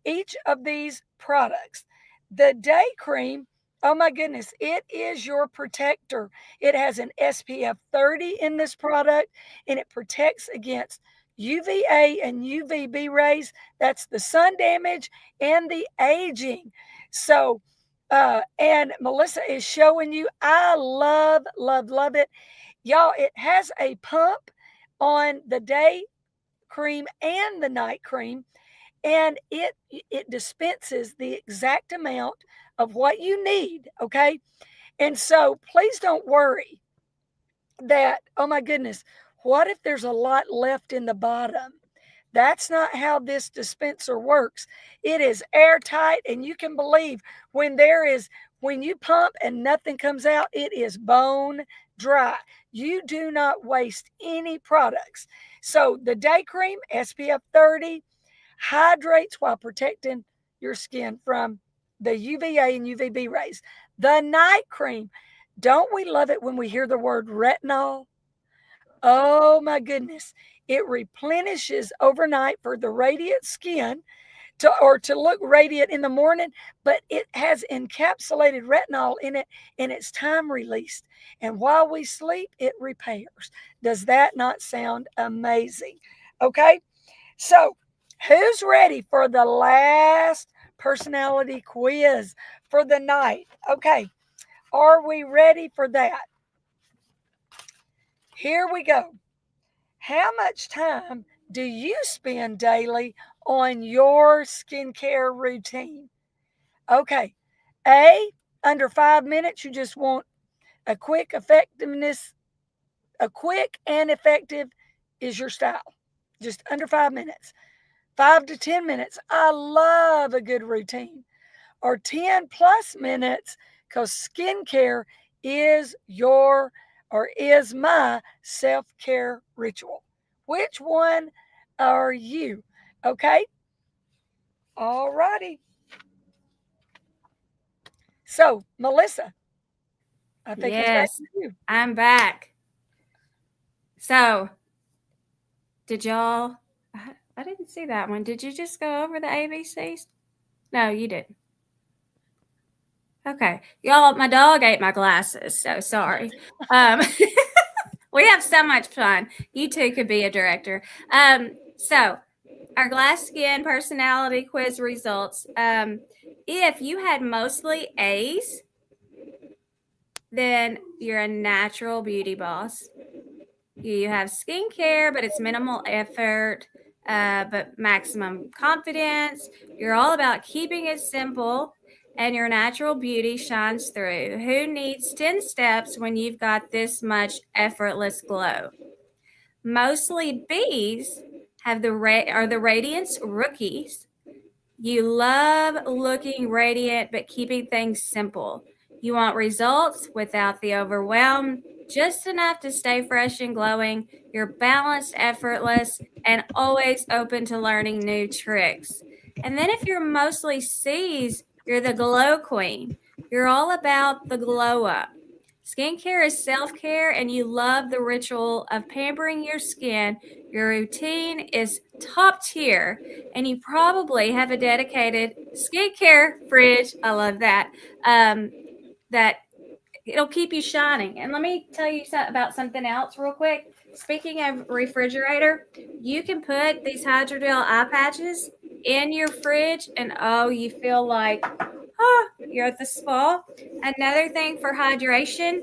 Speaker 3: each of these products. The day cream, oh my goodness, it is your protector. It has an SPF 30 in this product, and it protects against UVA and UVB rays. That's the sun damage and the aging. So, and Melissa is showing you, I love, love, love it. Y'all, it has a pump on the day cream and the night cream, and it dispenses the exact amount of what you need. Okay. And so please don't worry that, oh my goodness, what if there's a lot left in the bottom? That's not how this dispenser works. It is airtight, and you can believe when you pump and nothing comes out, it is bone dry. You do not waste any products. So the day cream, SPF 30, hydrates while protecting your skin from the UVA and UVB rays. The night cream, don't we love it when we hear the word retinol? Oh my goodness. It replenishes overnight for the radiant skin to look radiant in the morning, but it has encapsulated retinol in it, and it's time released. And while we sleep, it repairs. Does that not sound amazing? Okay. So who's ready for the last personality quiz for the night? Okay. Are we ready for that? Here we go. How much time do you spend daily on your skincare routine? Okay. A, under 5 minutes, you just want a quick effectiveness. A quick and effective is your style. Just under 5 minutes. 5 to 10 minutes. I love a good routine. Or 10 plus minutes, because skincare is my self-care ritual. Which one are you? Okay. All righty. So, Melissa, I think it's back
Speaker 5: Yes,
Speaker 3: to you.
Speaker 5: I'm back. So, did y'all? I didn't see that one. Did you just go over the ABCs? No, you didn't. Okay, y'all. My dog ate my glasses, so sorry. We have so much fun. You two could be a director. So our glass skin personality quiz results. If you had mostly A's, then you're a natural beauty boss. You have skincare, but it's minimal effort, but maximum confidence. You're all about keeping it simple, and your natural beauty shines through. Who needs 10 steps when you've got this much effortless glow? Mostly B's are the radiance rookies. You love looking radiant, but keeping things simple. You want results without the overwhelm, just enough to stay fresh and glowing. You're balanced, effortless, and always open to learning new tricks. And then if you're mostly C's, you're the glow queen. You're all about the glow up. Skincare is self-care, and you love the ritual of pampering your skin. Your routine is top tier, and you probably have a dedicated skincare fridge. I love that. That it'll keep you shining. And let me tell you about something else real quick. Speaking of refrigerator, you can put these Hydrogel eye patches in your fridge, and oh, you feel like, you're at the spa. Another thing for hydration,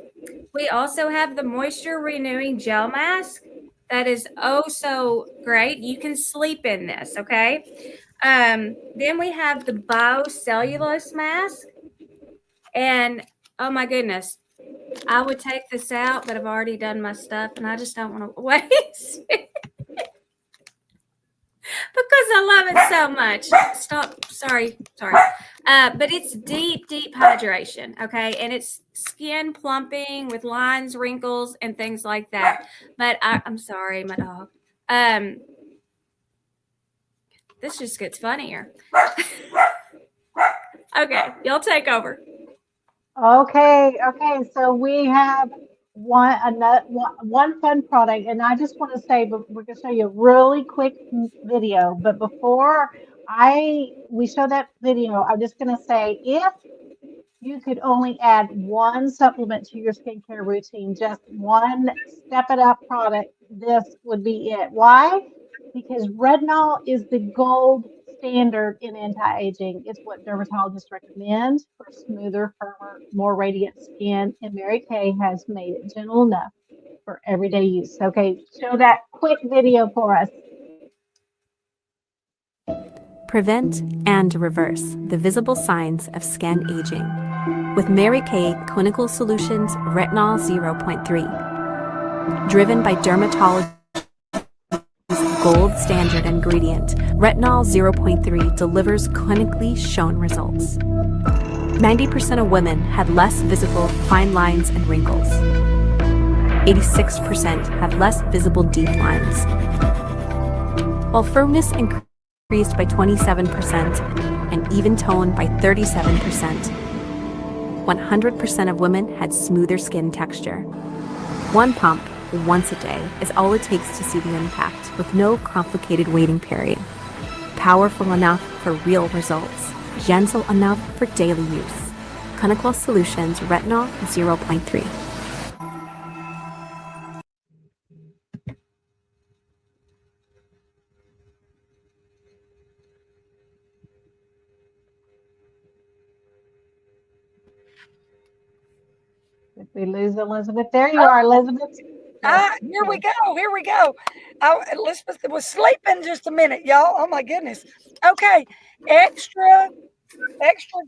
Speaker 5: we also have the moisture renewing gel mask that is oh so great. You can sleep in this, okay? Then we have the biocellulose mask, and oh my goodness, I would take this out, but I've already done my stuff, and I just don't want to waste it. Because I love it so much. Stop. Sorry. But it's deep hydration. Okay. And it's skin plumping with lines, wrinkles, and things like that. But I'm sorry, my dog. This just gets funnier. Okay. Y'all take over.
Speaker 4: Okay. So we have one fun product, and I just want to say, but we're going to show you a really quick video. But before we showed that video. I'm just going to say, if you could only add one supplement to your skincare routine, just one step it up product, this would be it. Why? Because retinol is the gold standard in anti-aging. It's what dermatologists recommend for smoother, firmer, more radiant skin. And Mary Kay has made it gentle enough for everyday use. Okay, show that quick video for us.
Speaker 6: Prevent and reverse the visible signs of skin aging with Mary Kay Clinical Solutions Retinol 0.3. Driven by dermatology's gold standard ingredient, Retinol 0.3 delivers clinically shown results. 90% of women had less visible fine lines and wrinkles. 86% had less visible deep lines. While firmness increased by 27% and even tone by 37%, 100% of women had smoother skin texture. One pump, once a day, is all it takes to see the impact with no complicated waiting period. Powerful enough for real results, gentle enough for daily use. Clinical Solutions Retinol 0.3.
Speaker 4: If we lose Elizabeth, there you are, Elizabeth.
Speaker 3: Here we go. Here we go. Elizabeth was sleeping just a minute, y'all. Oh my goodness. Okay. Extra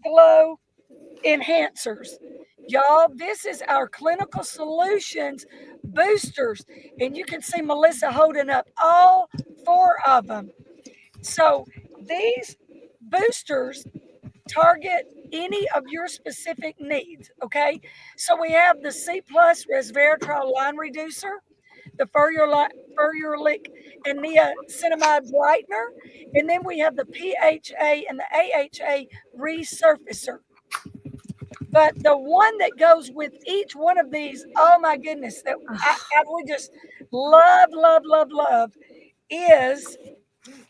Speaker 3: glow enhancers. Y'all, this is our Clinical Solutions boosters. And you can see Melissa holding up all 4 of them. So these boosters target any of your specific needs, okay? So we have the C+ resveratrol line reducer, the ferulic and niacinamide brightener, and then we have the PHA and the AHA resurfacer. But the one that goes with each one of these, oh my goodness, that I would just love is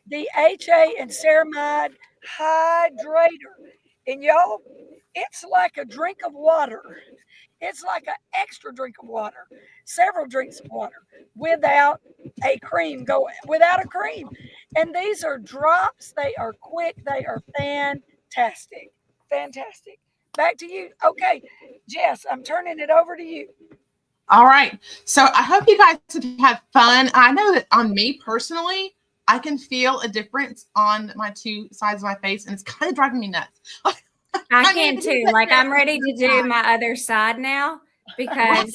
Speaker 3: the HA and ceramide hydrator. And y'all, it's like a drink of water. It's like an extra drink of water, several drinks of water without a cream without a cream. And these are drops. They are quick. They are fantastic. Fantastic. Back to you. Okay, Jess, I'm turning it over to you.
Speaker 2: All right. So I hope you guys have had fun. I know that on me personally, I can feel a difference on my 2 sides of my face, and it's kind of driving me nuts.
Speaker 5: I can too. Like, I'm ready to do my other side now because,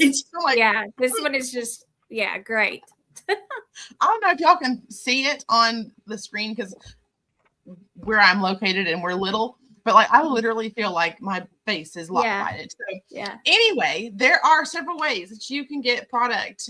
Speaker 5: yeah, this one is just, yeah, great.
Speaker 2: I don't know if y'all can see it on the screen because where I'm located and we're little, but like I literally feel like my face is lopsided. So anyway, there are several ways that you can get product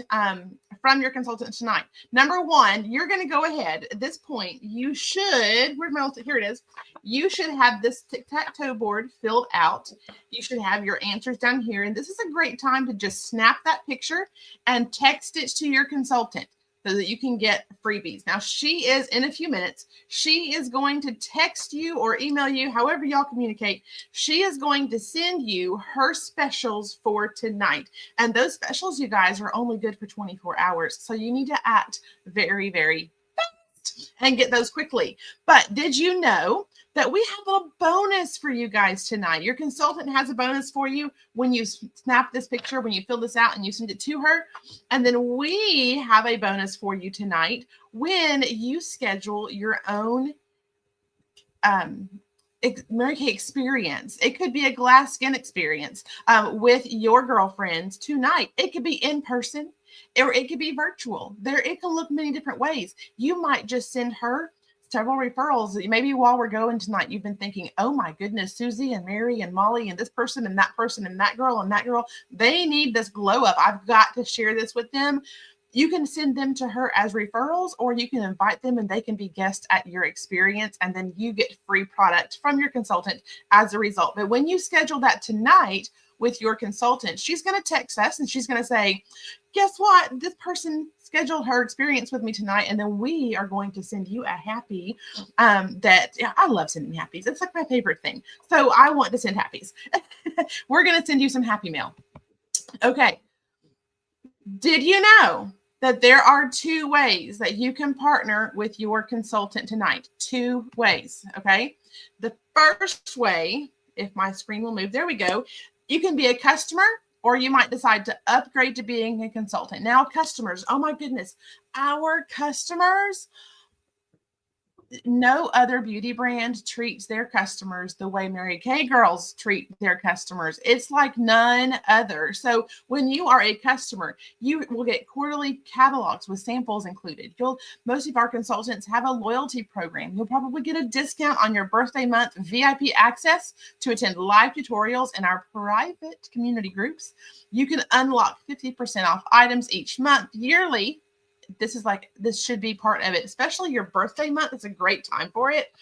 Speaker 2: from your consultant tonight. Number 1, you're going to go ahead at this point. You should, here it is. You should have this tic-tac-toe board filled out. You should have your answers down here. And this is a great time to just snap that picture and text it to your consultant so that you can get freebies. Now, she is, in a few minutes, she is going to text you or email you, however y'all communicate. She is going to send you her specials for tonight. And those specials, you guys, are only good for 24 hours. So you need to act very, very fast and get those quickly. But did you know that we have a little bonus for you guys tonight? Your consultant has a bonus for you when you snap this picture, when you fill this out and you send it to her. And then we have a bonus for you tonight when you schedule your own Mary Kay experience. It could be a glass skin experience with your girlfriends tonight. It could be in person or it could be virtual. It can look many different ways. You might just send her several referrals. Maybe while we're going tonight, you've been thinking, oh my goodness, Susie and Mary and Molly and this person and that girl, they need this glow up. I've got to share this with them. You can send them to her as referrals, or you can invite them and they can be guests at your experience, and then you get free product from your consultant as a result. But when you schedule that tonight with your consultant, she's going to text us and she's going to say, guess what? This person scheduled her experience with me tonight, and then we are going to send you a happy I love sending happies. It's like my favorite thing. So I want to send happies. We're going to send you some happy mail. Okay. Did you know that there are 2 ways that you can partner with your consultant tonight? 2 ways. Okay. The first way, if my screen will move, there we go. You can be a customer, or you might decide to upgrade to being a consultant. Now, customers, oh my goodness, our customers, no other beauty brand treats their customers the way Mary Kay girls treat their customers. It's like none other. So when you are a customer, you will get quarterly catalogs with samples included. Most of our consultants have a loyalty program. You'll probably get a discount on your birthday month, VIP access to attend live tutorials in our private community groups. You can unlock 50% off items each month. Yearly, this should be part of it, especially your birthday month. It's a great time for it.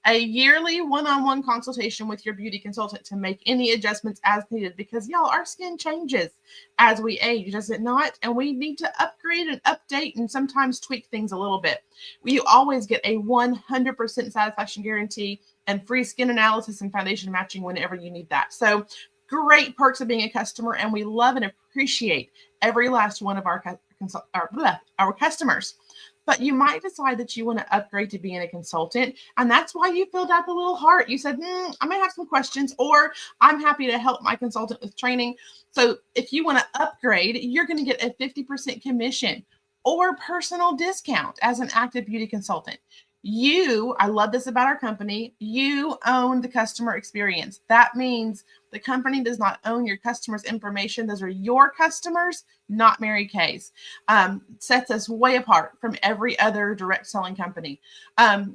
Speaker 2: A yearly one-on-one consultation with your beauty consultant to make any adjustments as needed, because y'all, our skin changes as we age, does it not? And we need to upgrade and update and sometimes tweak things a little bit. You always get a 100% satisfaction guarantee and free skin analysis and foundation matching whenever you need that. So great perks of being a customer, and we love and appreciate every last one of our customers. But you might decide that you want to upgrade to being a consultant, and that's why you filled out the little heart. You said, I may have some questions, or I'm happy to help my consultant with training. So if you want to upgrade, you're going to get a 50% commission or personal discount as an active beauty consultant. I love this about our company, you own the customer experience. That means the company does not own your customers' information. Those are your customers, not Mary Kay's. Sets us way apart from every other direct selling company.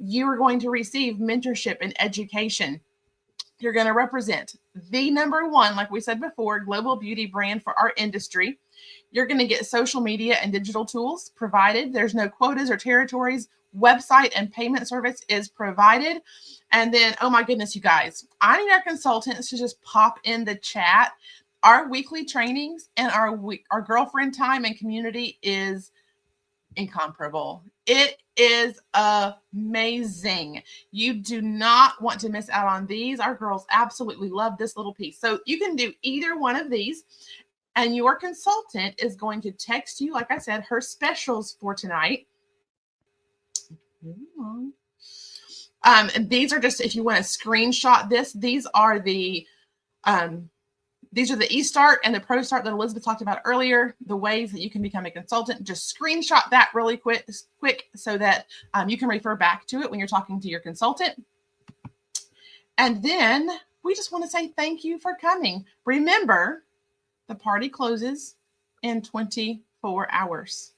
Speaker 2: You are going to receive mentorship and education. You're going to represent the #1, like we said before, global beauty brand for our industry. You're going to get social media and digital tools provided. There's no quotas or territories. Website and payment service is provided. And then, oh my goodness, you guys, I need our consultants to just pop in the chat. Our weekly trainings and our girlfriend time and community is incomparable. It is amazing. You do not want to miss out on these. Our girls absolutely love this little piece. So you can do either one of these, and your consultant is going to text you, like I said, her specials for tonight. And these are just, if you want to screenshot this, these are the eStart and the ProStart that Elizabeth talked about earlier, the ways that you can become a consultant. Just screenshot that really quick so that you can refer back to it when you're talking to your consultant. And then we just want to say thank you for coming. Remember, the party closes in 24 hours.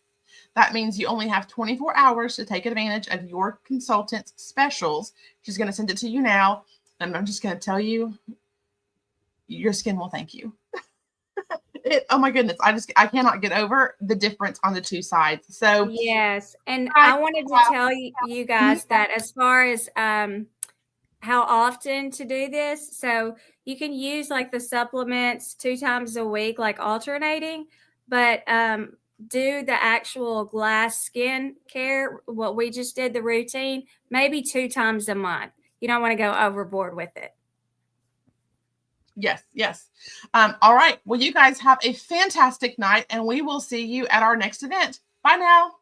Speaker 2: That means you only have 24 hours to take advantage of your consultant's specials. She's going to send it to you now. And I'm just going to tell you, your skin will thank you. Oh my goodness. I cannot get over the difference on the 2 sides. So
Speaker 5: yes. And I wanted to tell you guys that as far as how often to do this. So you can use like the supplements 2 times a week, like alternating, but do the actual glass skin care, what we just did, the routine, maybe 2 times a month. You don't want to go overboard with it.
Speaker 2: Yes. All right. Well, you guys have a fantastic night, and we will see you at our next event. Bye now.